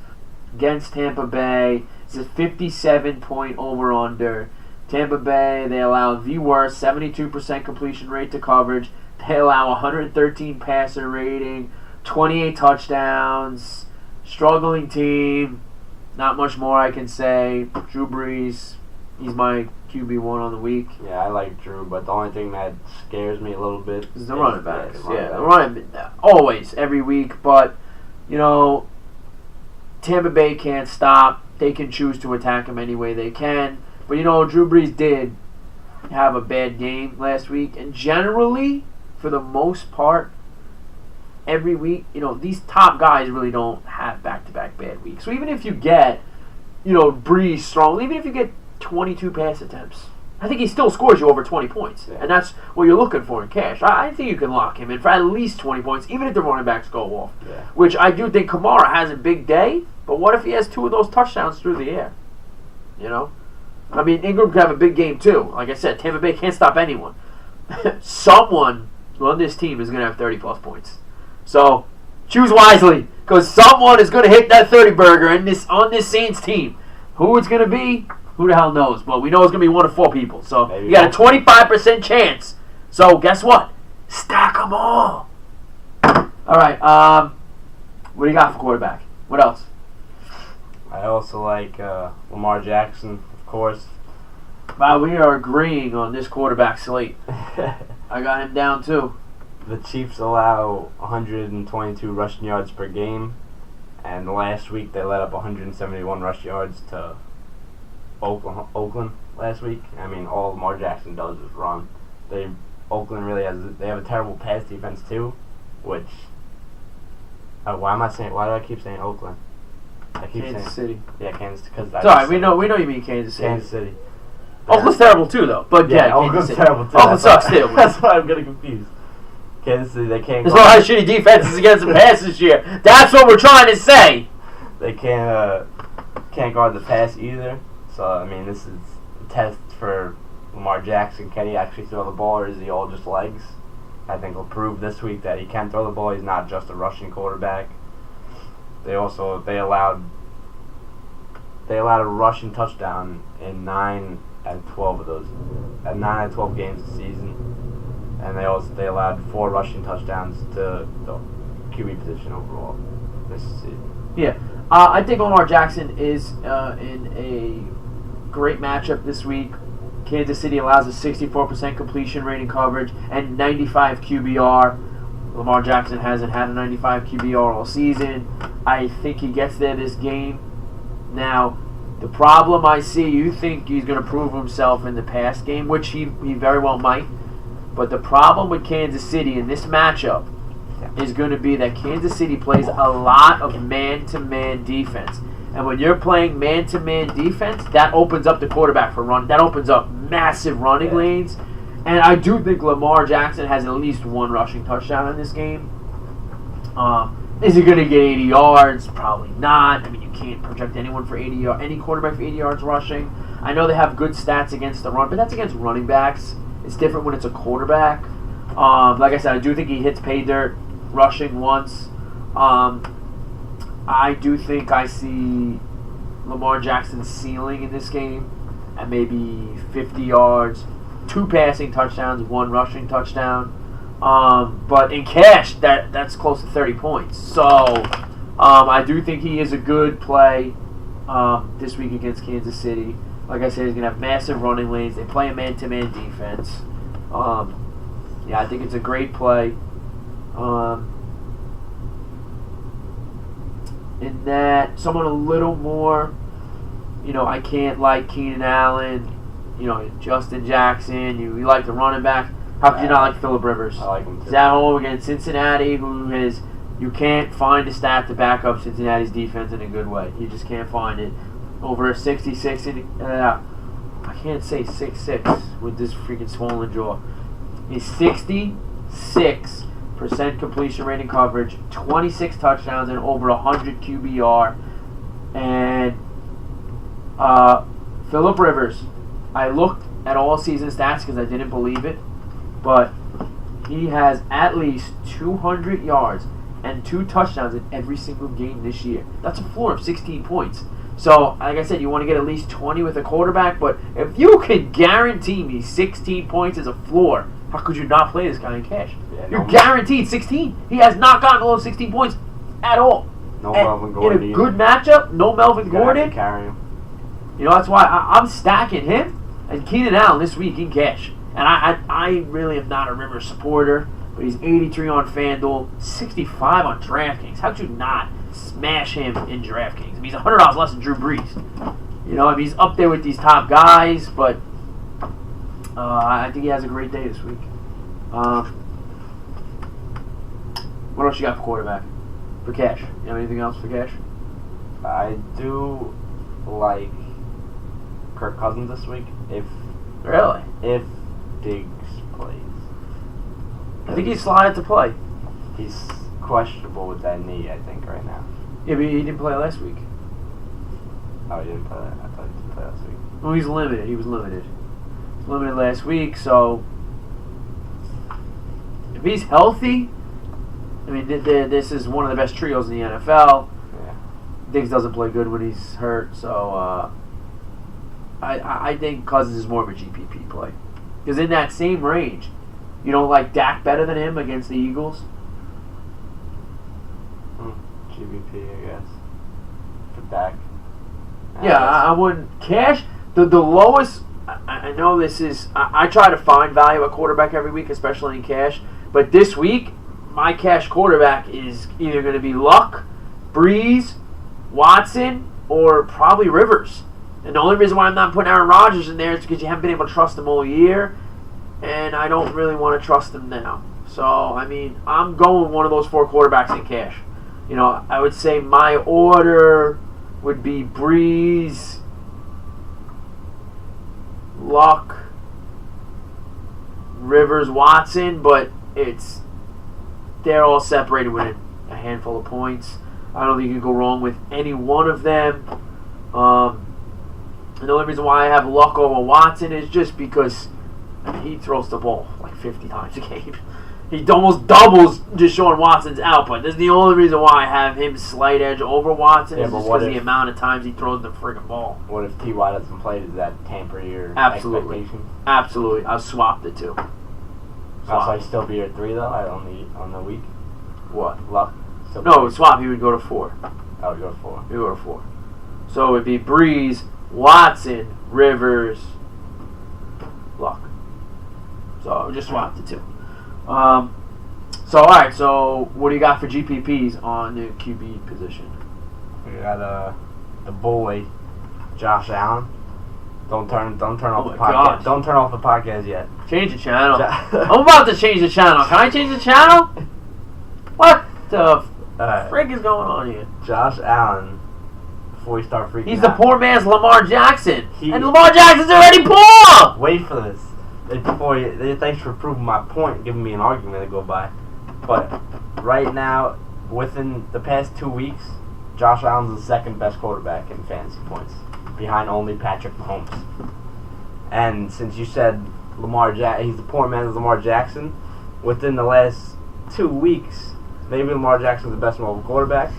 against Tampa Bay. It's a 57-point over-under. Tampa Bay, they allow the worst 72% completion rate to coverage. They allow 113 passer rating, 28 touchdowns. Struggling team. Not much more I can say. Drew Brees, he's my QB1 on the week. Yeah, I like Drew, but the only thing that scares me a little bit is the running backs. Yeah, the running always, every week. But, Tampa Bay can't stop. They can choose to attack him any way they can. But, Drew Brees did have a bad game last week. And generally, for the most part, every week, these top guys really don't have back-to-back bad weeks. So even if you get, Brees strong, even if you get 22 pass attempts, I think he still scores you over 20 points. Yeah. And that's what you're looking for in cash. I think you can lock him in for at least 20 points, even if the running backs go off. Yeah. Which I do think Kamara has a big day, but what if he has 2 of those touchdowns through the air? I mean, Ingram could have a big game too. Like I said, Tampa Bay can't stop anyone. Someone on this team is going to have 30-plus points. So, choose wisely, because someone is going to hit that 30-burger on this Saints team. Who it's going to be, who the hell knows? But we know it's going to be 1 of 4 people. So, maybe you got a 25% chance. So, guess what? Stack them all. All right, what do you got for quarterback? What else? I also like Lamar Jackson, of course. Wow, we are agreeing on this quarterback slate. I got him down, too. The Chiefs allow 122 rushing yards per game, and last week they let up 171 rush yards to Oakland last week. I mean, all Lamar Jackson does is run. Oakland really they have a terrible pass defense too, which why do I keep saying Oakland? I keep Kansas saying City. Yeah, Kansas. Sorry, we know you mean Kansas City. Kansas City. Oakland's terrible too, though. But yeah, Oakland's terrible too. Oakland sucks too. That's why I'm getting confused. Kansas City, they can't. There's a lot of shitty defenses against the pass this year. That's what we're trying to say. They can't guard the pass either. So I mean, this is a test for Lamar Jackson. Can he actually throw the ball, or is he all just legs? I think he'll prove this week that he can throw the ball. He's not just a rushing quarterback. They allowed a rushing touchdown in 9 out of 12 of those. At 9 out of 12 games this season. And they allowed 4 rushing touchdowns to the QB position overall this season. Yeah. I think Lamar Jackson is in a great matchup this week. Kansas City allows a 64% completion rating coverage and 95 QBR. Lamar Jackson hasn't had a 95 QBR all season. I think he gets there this game. Now, the problem I see, you think he's going to prove himself in the pass game, which he very well might. But the problem with Kansas City in this matchup is going to be that Kansas City plays a lot of man-to-man defense. And when you're playing man-to-man defense, that opens up the quarterback for run. That opens up massive running lanes. And I do think Lamar Jackson has at least 1 rushing touchdown in this game. Is he going to get 80 yards? Probably not. I mean, you can't project anyone for 80 yards, any quarterback for 80 yards rushing. I know they have good stats against the run, but that's against running backs. It's different when it's a quarterback. Like I said, I do think he hits pay dirt rushing once. I do think I see Lamar Jackson's ceiling in this game at maybe 50 yards, 2 passing touchdowns, 1 rushing touchdown. But in cash, that's close to 30 points. So I do think he is a good play this week against Kansas City. Like I said, he's going to have massive running lanes. They play a man-to-man defense. Yeah, I think it's a great play. In that, someone a little more, I can't like Keenan Allen, Justin Jackson. You like the running back. How could you not like Phillip Rivers? I like him too. He's at home against Cincinnati, you can't find a stat to back up Cincinnati's defense in a good way. You just can't find it. Over a 66, I can't say 6'6" with this freaking swollen jaw. He's 66% completion rating coverage, 26 touchdowns, and over 100 QBR. And Phillip Rivers, I looked at all season stats because I didn't believe it, but he has at least 200 yards and 2 touchdowns in every single game this year. That's a floor of 16 points. So, like I said, you want to get at least 20 with a quarterback, but if you can guarantee me 16 points as a floor, how could you not play this guy in cash? Yeah, You're guaranteed 16. He has not gotten below 16 points at all. No Melvin Gordon. In a good matchup, no Melvin Gordon. Carry him. You know, that's why I'm stacking him and Keenan Allen this week in cash. And I really am not a Rivers supporter, but he's 83 on FanDuel, 65 on DraftKings. How could you not smash him in DraftKings? I mean, he's $100 less than Drew Brees. You know, I mean, he's up there with these top guys, but I think he has a great day this week. What else you got for quarterback? For cash? You have anything else for cash? I do like Kirk Cousins this week. Really? If Diggs plays. I think he's slotted to play. He's questionable with that knee, I think, right now. Yeah, but he didn't play last week. Oh, he didn't play that? I thought he didn't play last week. Well, he's limited. He was limited. Limited last week, so if he's healthy, I mean, this is one of the best trios in the NFL. Yeah. Diggs doesn't play good when he's hurt, so I think Cousins is more of a GPP play. Because in that same range, you don't like Dak better than him against the Eagles? GBP, I guess. For Dak. Yeah, I wouldn't. Cash, the lowest, I know this is, I try to find value at quarterback every week, especially in cash. But this week, my cash quarterback is either going to be Luck, Breeze, Watson, or probably Rivers. And the only reason why I'm not putting Aaron Rodgers in there is because you haven't been able to trust him all year. And I don't really want to trust him now. So, I mean, I'm going one of those four quarterbacks in cash. You know, I would say my order would be Breeze, Luck, Rivers, Watson, but they're all separated with a handful of points. I don't think you can go wrong with any one of them. And the only reason why I have Luck over Watson is just because he throws the ball like 50 times a game. He almost doubles Deshaun Watson's output. That's the only reason why I have him slight edge over Watson is just because of the amount of times he throws the friggin' ball. What if T.Y. doesn't play? Does that tamper your expectation? Absolutely. I've swapped the two. So he'd still be at 3 though on the week? What? Luck? No, swap. He would go to 4. I would go to 4. He would go to 4. So it would be Breeze, Watson, Rivers, Luck. So just swap the two. So alright, so what do you got for GPPs on the QB position? We got the boy, Josh Allen. Don't turn off the podcast. God. Don't turn off the podcast yet. Change the channel. I'm about to change the channel. Can I change the channel? What the frig is going on here? Josh Allen, before we start freaking He's out. the poor man's Lamar Jackson. And Lamar Jackson's already poor! Wait for this. Thanks for proving my point, giving me an argument to go by. But right now, within the past 2 weeks, Josh Allen's the second best quarterback in fantasy points, behind only Patrick Mahomes. And since you said he's the poor man's Lamar Jackson, within the last 2 weeks, maybe Lamar Jackson's the best mobile quarterback,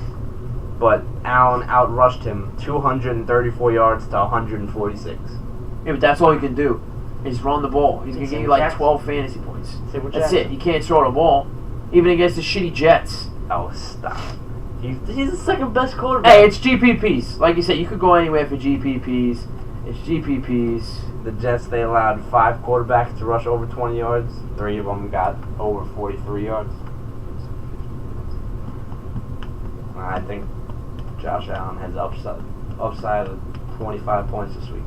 but Allen outrushed him 234 yards to 146. Yeah, but that's all he can do. Is run the ball. He's going to give you like 12 fantasy points. That's it. He can't throw the ball. Even against the shitty Jets. Oh, stop. He's the second best quarterback. Hey, it's GPPs. Like you said, you could go anywhere for GPPs. It's GPPs. The Jets, they allowed 5 quarterbacks to rush over 20 yards. 3 of them got over 43 yards. I think Josh Allen has upside of 25 points this week.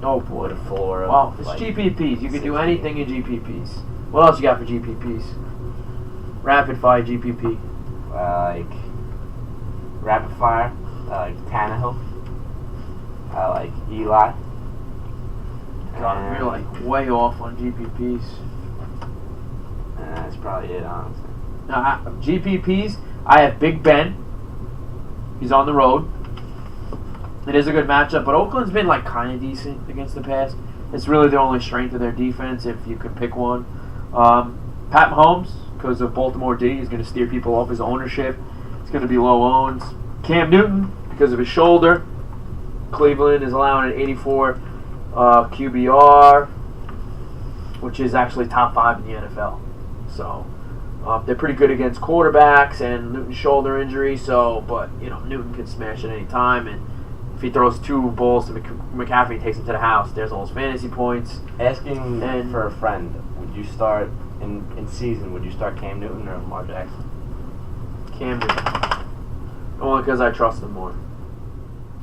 Oh boy. With a floor of well, it's GPPs. You can do anything in GPPs. What else you got for GPPs? Rapid fire GPP. Like rapid fire. I like Tannehill. I like Eli. God, you're like way off on GPPs. That's probably it, honestly. GPPs, I have Big Ben. He's on the road. It is a good matchup, but Oakland's been like kind of decent against the pass. It's really the only strength of their defense, if you can pick one. Pat Mahomes, because of Baltimore D, is going to steer people off his ownership. It's going to be low owns. Cam Newton, because of his shoulder. Cleveland is allowing an 84 QBR, which is actually top 5 in the NFL. So they're pretty good against quarterbacks and Newton's shoulder injury. So, but Newton can smash at any time, and if he throws 2 balls to McCaffrey and takes him to the house, there's all those fantasy points. Asking for a friend, would you start in season? Would you start Cam Newton or Lamar Jackson? Cam Newton, only because I trust him more.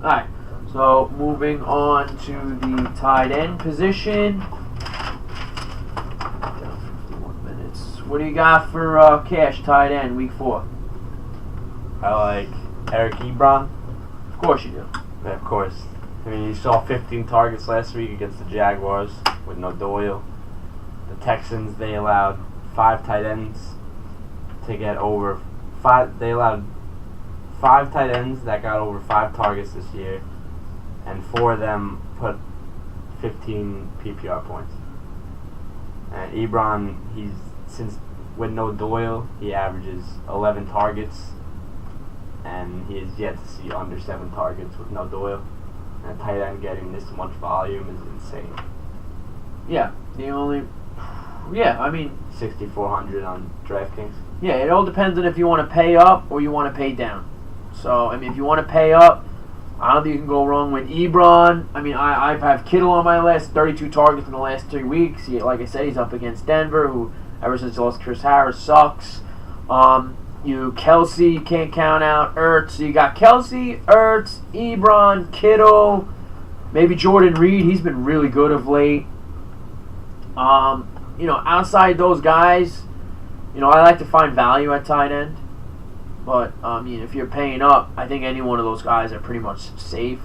All right. So moving on to the tight end position. 51 minutes. What do you got for cash tight end week 4? I like Eric Ebron. Of course you do. Yeah, of course. I mean, you saw 15 targets last week against the Jaguars with no Doyle. The Texans, they allowed 5 tight ends to get over 5. They allowed 5 tight ends that got over 5 targets this year, and 4 of them put 15 PPR points. And Ebron, with no Doyle, he averages 11 targets, and he has yet to see under 7 targets with no Doyle. And a tight end getting this much volume is insane. Yeah, I mean 6,400 on DraftKings. Yeah, it all depends on if you want to pay up or you want to pay down. So, I mean, if you want to pay up, I don't think you can go wrong with Ebron. I mean, I have Kittle on my list, 32 targets in the last 3 weeks. Like I said, he's up against Denver, who ever since he lost Chris Harris sucks. Kelsey can't count out. Ertz. So you got Kelsey, Ertz, Ebron, Kittle, maybe Jordan Reed. He's been really good of late. Outside those guys, I like to find value at tight end. But, if you're paying up, I think any one of those guys are pretty much safe.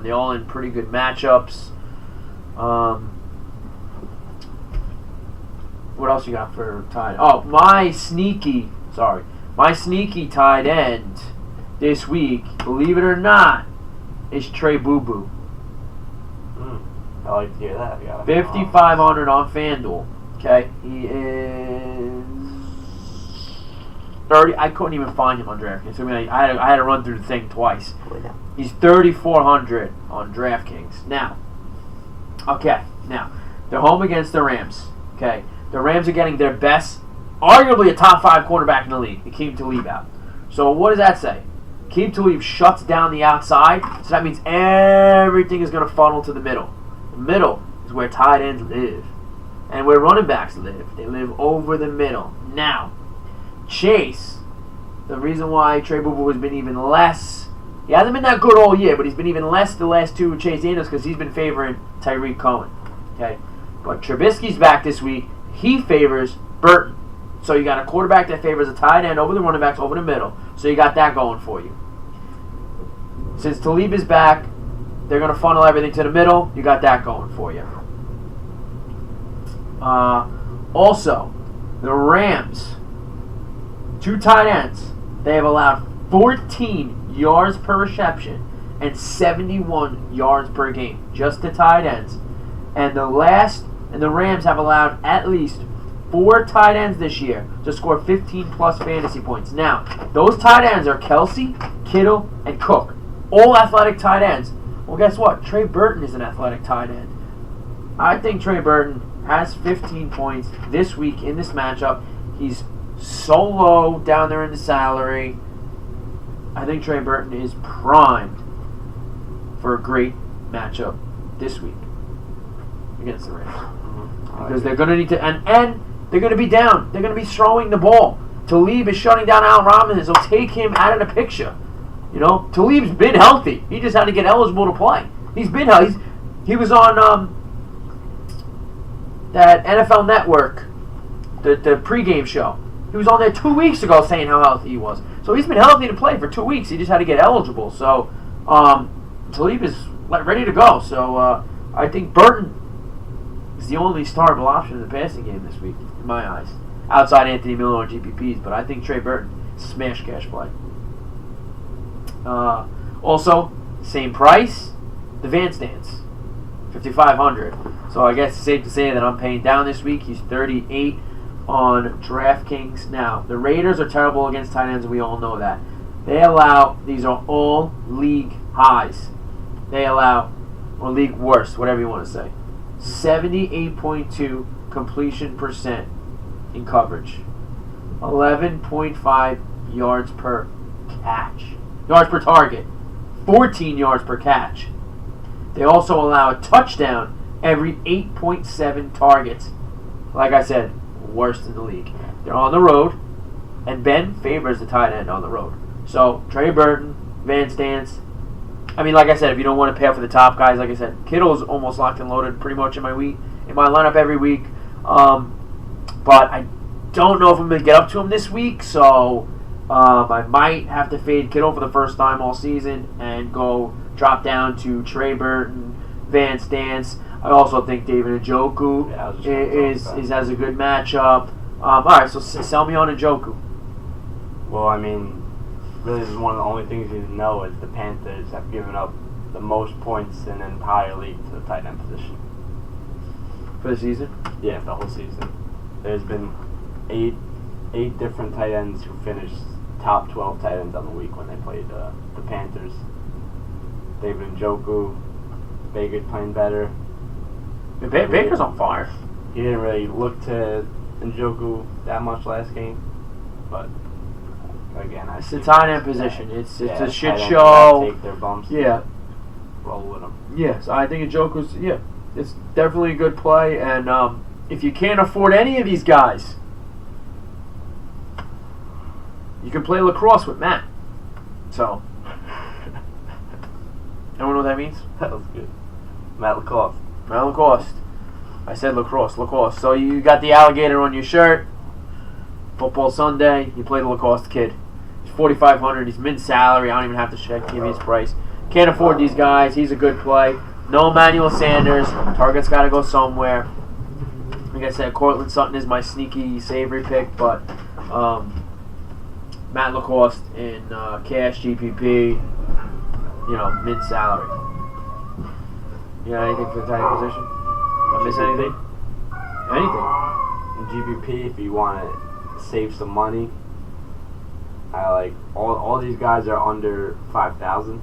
They're all in pretty good matchups. What else you got for tight end? Oh, my sneaky tight end this week, believe it or not, is Trey Boo Boo. I like to hear that. 5,500 on FanDuel. Okay, he is 30. I couldn't even find him on DraftKings. I mean, I had to run through the thing twice. He's 3,400 on DraftKings. Now, they're home against the Rams. Okay, the Rams are getting their best, arguably a top 5 quarterback in the league, Akeem Talib out. So what does that say? Akeem Talib shuts down the outside, so that means everything is going to funnel to the middle. The middle is where tight ends live, and where running backs live. They live over the middle. Now, Chase, the reason why Trey Boo Boo has been even less, he hasn't been that good all year, but he's been even less the last 2 with Chase Daniels because he's been favoring Tyreek Cohen. Okay, but Trubisky's back this week. He favors Burton. So you got a quarterback that favors a tight end over the running backs over the middle. So you got that going for you. Since Talib is back, they're going to funnel everything to the middle. You got that going for you. Also, the Rams, 2 tight ends, they have allowed 14 yards per reception and 71 yards per game, just to tight ends. And the Rams have allowed at least 4 tight ends this year to score 15-plus fantasy points. Now, those tight ends are Kelsey, Kittle, and Cook. All athletic tight ends. Well, guess what? Trey Burton is an athletic tight end. I think Trey Burton has 15 points this week in this matchup. He's so low down there in the salary. I think Trey Burton is primed for a great matchup this week against the Rams. Because they're going to need to, and they're going to be down. They're going to be throwing the ball. Talib is shutting down Allen Robinson, so take him out of the picture. Talib's been healthy. He just had to get eligible to play. He's been healthy. He was on that NFL Network, the pregame show. He was on there 2 weeks ago saying how healthy he was. So he's been healthy to play for 2 weeks. He just had to get eligible. So Talib is ready to go. So I think Burton is the only startable option in the passing game this week, in my eyes. Outside Anthony Miller on GPPs, but I think Trey Burton, smash cash play. Also, same price, the Van Stans, 5,500. So I guess it's safe to say that I'm paying down this week. He's 38 on DraftKings. Now, the Raiders are terrible against tight ends, and we all know that. These are all league highs. they allow, or league worst, whatever you want to say, 78.2 completion percent in coverage, 11.5 yards per catch, yards per target, 14 yards per catch. They also allow a touchdown every 8.7 targets. Like I said, worst in the league. They're on the road, and Ben favors the tight end on the road. So, Trey Burton, Van Stance. I mean, like I said, if you don't want to pay up for the top guys, like I said, Kittle's almost locked and loaded pretty much in my lineup every week. But I don't know if I'm going to get up to him this week, so I might have to fade Kittle for the first time all season and drop down to Trey Burton, Van Stance. I also think David Njoku has a good matchup. All right, so sell me on Njoku. Well, I mean, really, this is one of the only things you need to know is the Panthers have given up the most points in the entire league to the tight end position. For the season? Yeah, the whole season. There's been eight different tight ends who finished top 12 tight ends on the week when they played the Panthers. David Njoku, Baker's playing better. Baker's on fire. He didn't really look to Njoku that much last game, but again, it's the tight end position. It's a shit tight show. Take their bumps. Yeah. Roll with them. Yes, I think Njoku's. Yeah, it's definitely a good play, and if you can't afford any of these guys, you can play lacrosse with Matt. So, everyone know what that means? That was good. Matt Lacoste. Matt Lacoste. I said lacrosse. So you got the alligator on your shirt. Football Sunday. You play the Lacoste kid. He's $4,500. He's min salary. I don't even have to check. Give me his price. Can't afford these guys. He's a good play. No Emmanuel Sanders. Target's got to go somewhere. Like I said, Cortland Sutton is my sneaky savory pick, but Matt Lacoste in cash GPP. Min salary. You got anything for the tight end position? Did I miss anything? Anything? In GPP, if you want to save some money, I like all these guys are under 5,000.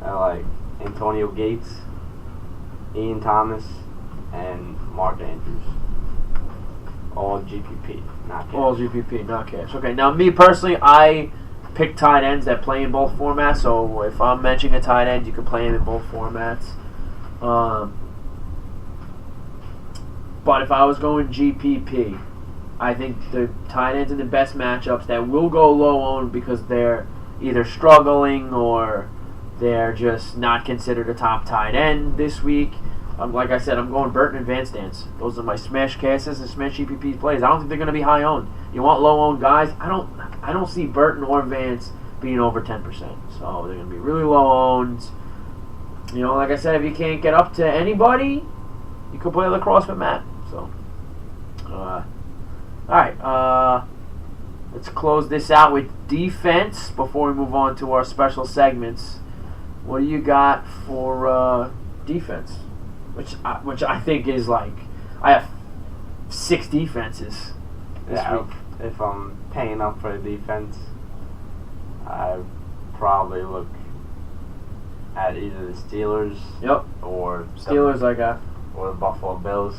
I like Antonio Gates, Ian Thomas, and Mark Andrews. All GPP, not cash. All GPP, not cash. Okay, now me personally, I pick tight ends that play in both formats. So if I'm mentioning a tight end, you can play him in both formats. But if I was going GPP, I think the tight ends in the best matchups that will go low owned because they're either struggling or they're just not considered a top tight end this week. Like I said, I'm going Burton and Van Stance. Those are my smash casses and smash GPP plays. I don't think they're going to be high owned. You want low owned guys? I don't see Burton or Vance being over 10%. So they're going to be really low owned. Like I said, if you can't get up to anybody, you can play lacrosse with Matt. So, all right. Let's close this out with defense before we move on to our special segments. What do you got for defense? Which I think is like, I have 6 defenses this week. If I'm paying up for a defense, I probably look at either the Steelers. Yep. Or Steelers I got. Or the Buffalo Bills.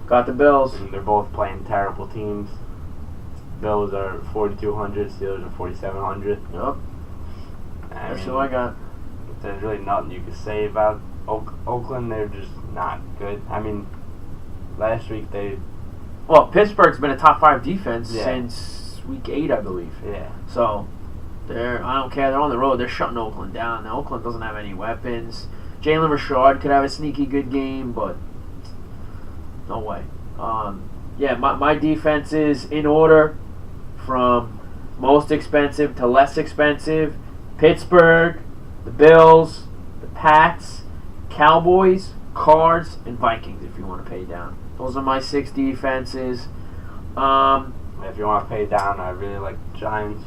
Got the Bills. And they're both playing terrible teams. Bills are 4,200. Steelers are 4,700. Yep. That's who I got. There's really nothing you can say about Oakland. They're just not good. I mean, last week Pittsburgh's been a top 5 defense since week 8, I believe. Yeah. So, I don't care. They're on the road. They're shutting Oakland down. Now, Oakland doesn't have any weapons. Jalen Richard could have a sneaky good game, but no way. My defense is in order from most expensive to less expensive. Pittsburgh, the Bills, the Pats, Cowboys, Cards, and Vikings if you want to pay down. Those are my 6 defenses. If you want to pay down, I really like the Giants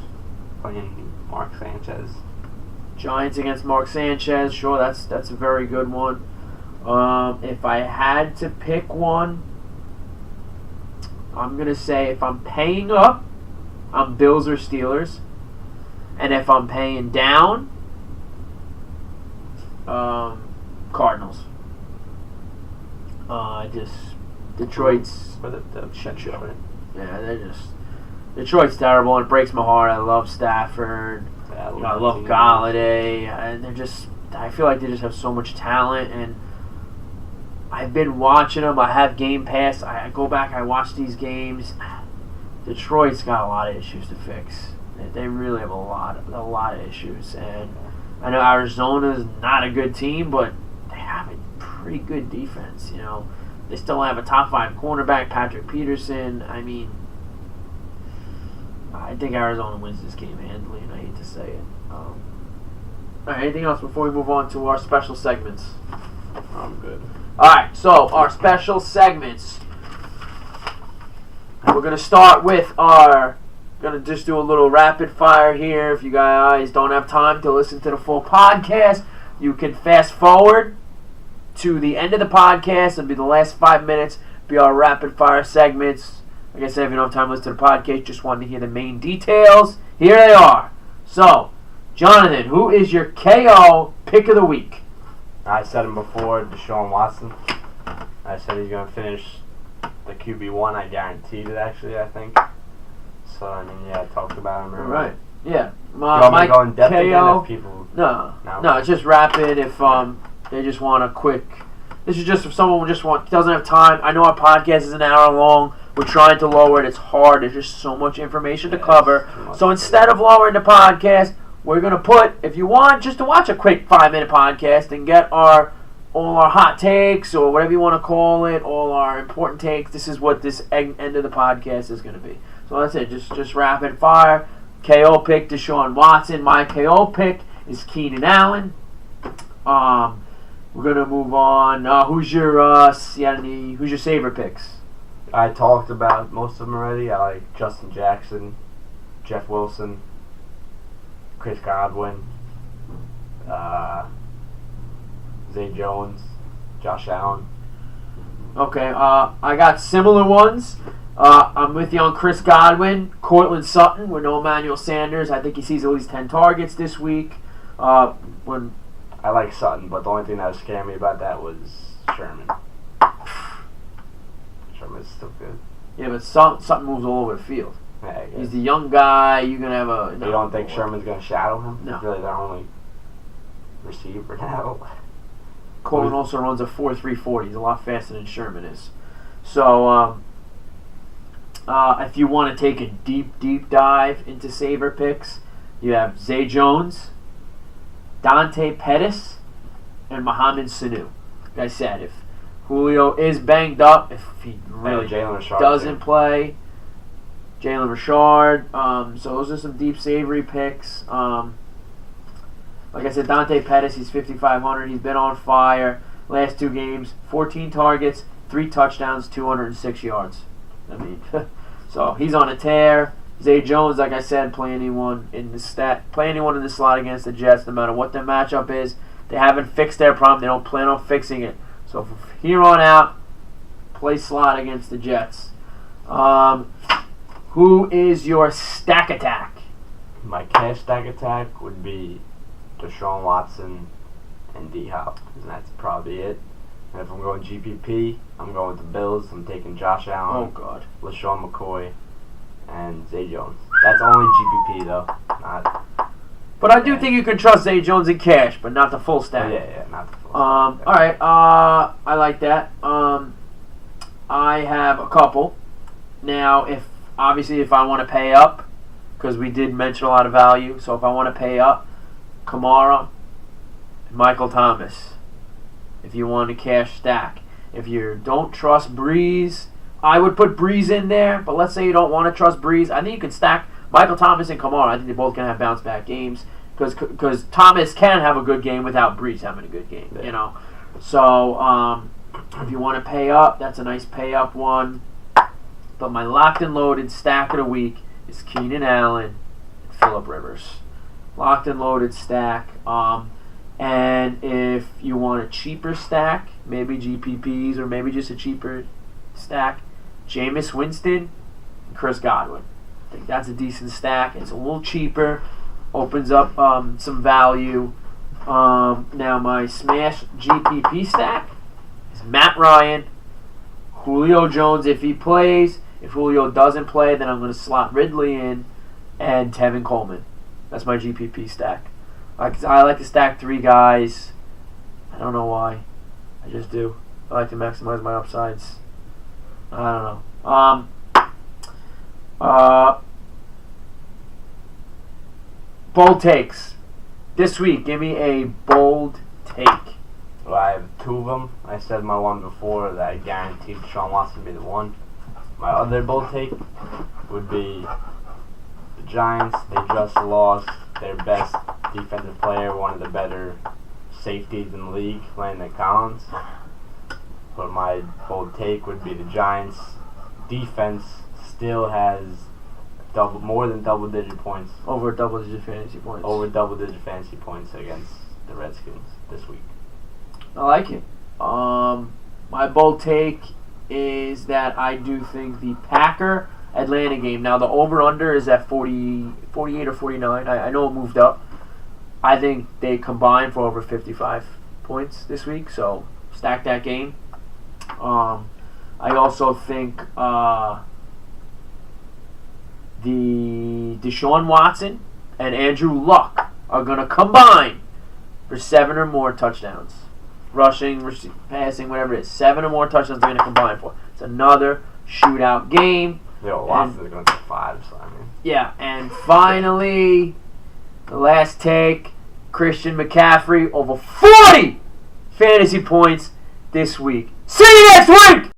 playing Mark Sanchez. Giants against Mark Sanchez, sure, that's a very good one. If I had to pick one, I'm going to say if I'm paying up, I'm Bills or Steelers. And if I'm paying down, Cardinals. Detroit's the shit show. Detroit. Yeah, Detroit's terrible, and it breaks my heart. I love Stafford. Yeah, I love Galladay, and I feel like they just have so much talent, and I've been watching them. I have Game Pass. I go back, I watch these games. Detroit's got a lot of issues to fix. They really have a lot of issues, and I know Arizona's not a good team, but they have a pretty good defense. They still have a top 5 cornerback, Patrick Peterson. I mean, I think Arizona wins this game handily, and I hate to say it. All right, anything else before we move on to our special segments? I'm good. All right, so our special segments. We're going to start with going to just do a little rapid fire here. If you guys don't have time to listen to the full podcast, you can fast forward to the end of the podcast. It'll be the last 5 minutes, be our rapid fire segments. Like I said, if you don't have time to listen to the podcast, just wanted to hear the main details. Here they are. So, Jonathan, who is your KO pick of the week? I said him before, Deshaun Watson. I said he's going to finish the QB1. I guaranteed it, actually, I think. So, I mean, yeah, I talked about him earlier. Right. Yeah. Do you want me to go in depth KO, again if people... No, it's just rapid if they just want a quick... This is just if someone doesn't have time. I know our podcast is an hour long. We're trying to lower it. It's hard. There's just so much information to cover. So instead of lowering the podcast, we're going to put, if you want just to watch a quick 5-minute podcast and get all our hot takes or whatever you want to call it, all our important takes, this is what this end of the podcast is going to be. So that's it. Just rapid fire. KO pick, Deshaun Watson. My KO pick is Keenan Allen. We're gonna move on. Who's your saver picks? I talked about most of them already. I like Justin Jackson, Jeff Wilson, Chris Godwin, Zay Jones, Josh Allen. Okay, I got similar ones. I'm with you on Chris Godwin, Cortland Sutton with no Emmanuel Sanders. I think he sees at least 10 targets this week. When I like Sutton, but the only thing that was scaring me about that was Sherman. Sherman's still good. Yeah, but Sutton moves all over the field. Yeah, he's the young guy. You're going to have a... You don't think Sherman's going to shadow him? No. He's really their only receiver now. Cortland also runs a 4.340. He's a lot faster than Sherman is. So, if you want to take a deep dive into saver picks, you have Zay Jones, Dante Pettis, and Mohamed Sanu. Like I said, if Julio is banged up, if he really doesn't play, Jalen Richard. So those are some deep savory picks. Like I said, Dante Pettis, he's 5,500. He's been on fire. Last 2 games, 14 targets, 3 touchdowns, 206 yards. I mean, so he's on a tear. Zay Jones, like I said, play anyone in the slot against the Jets, no matter what their matchup is. They haven't fixed their problem. They don't plan on fixing it. So from here on out, play slot against the Jets. Who is your stack attack? My cash stack attack would be Deshaun Watson and D-Hop, and that's probably it. And if I'm going GPP, I'm going with the Bills. I'm taking Josh Allen, oh God, LaShawn McCoy, and Zay Jones. That's only GPP though. But I do think you can trust Zay Jones in cash, but not the full stack. Yeah, not the full stack. All right, I like that. I have a couple. Now, if I want to pay up, because we did mention a lot of value, so if I want to pay up, Kamara, and Michael Thomas. If you want a cash stack. If you don't trust Breeze, I would put Breeze in there, but let's say you don't want to trust Breeze. I think you can stack Michael Thomas and Kamara. I think they both can have bounce back games because Thomas can have a good game without Breeze having a good game, you know. So if you want to pay up, that's a nice pay up one. But my locked and loaded stack of the week is Keenan Allen and Phillip Rivers. Locked and loaded stack. And if you want a cheaper stack, maybe GPPs or maybe just a cheaper stack, Jameis Winston and Chris Godwin. I think that's a decent stack. It's a little cheaper, opens up some value. Now my smash GPP stack is Matt Ryan, Julio Jones if he plays. If Julio doesn't play, then I'm going to slot Ridley in and Tevin Coleman. That's my GPP stack. I like to stack 3 guys. I don't know why. I just do. I like to maximize my upsides. I don't know. Bold takes. This week, give me a bold take. Well, I have 2 of them. I said my one before that I guaranteed Sean Watson to be the one. My other bold take would be the Giants. They just lost their best defensive player, one of the better safeties in the league, Landon Collins. But my bold take would be the Giants' defense still has more than double-digit points. Over double-digit fantasy points. Over double-digit fantasy points against the Redskins this week. I like it. My bold take is that I do think the Packer-Atlanta game, now the over-under is at 48 or 49. I know it moved up. I think they combine for over 55 points this week, so stack that game. I also think the Deshaun Watson and Andrew Luck are going to combine for 7 or more touchdowns. Rushing, passing, whatever it is. 7 or more touchdowns they're going to combine for. It's another shootout game. Watson's going to get 5, so I mean. Yeah, and finally, the last take, Christian McCaffrey over 40 fantasy points this week. See you next week!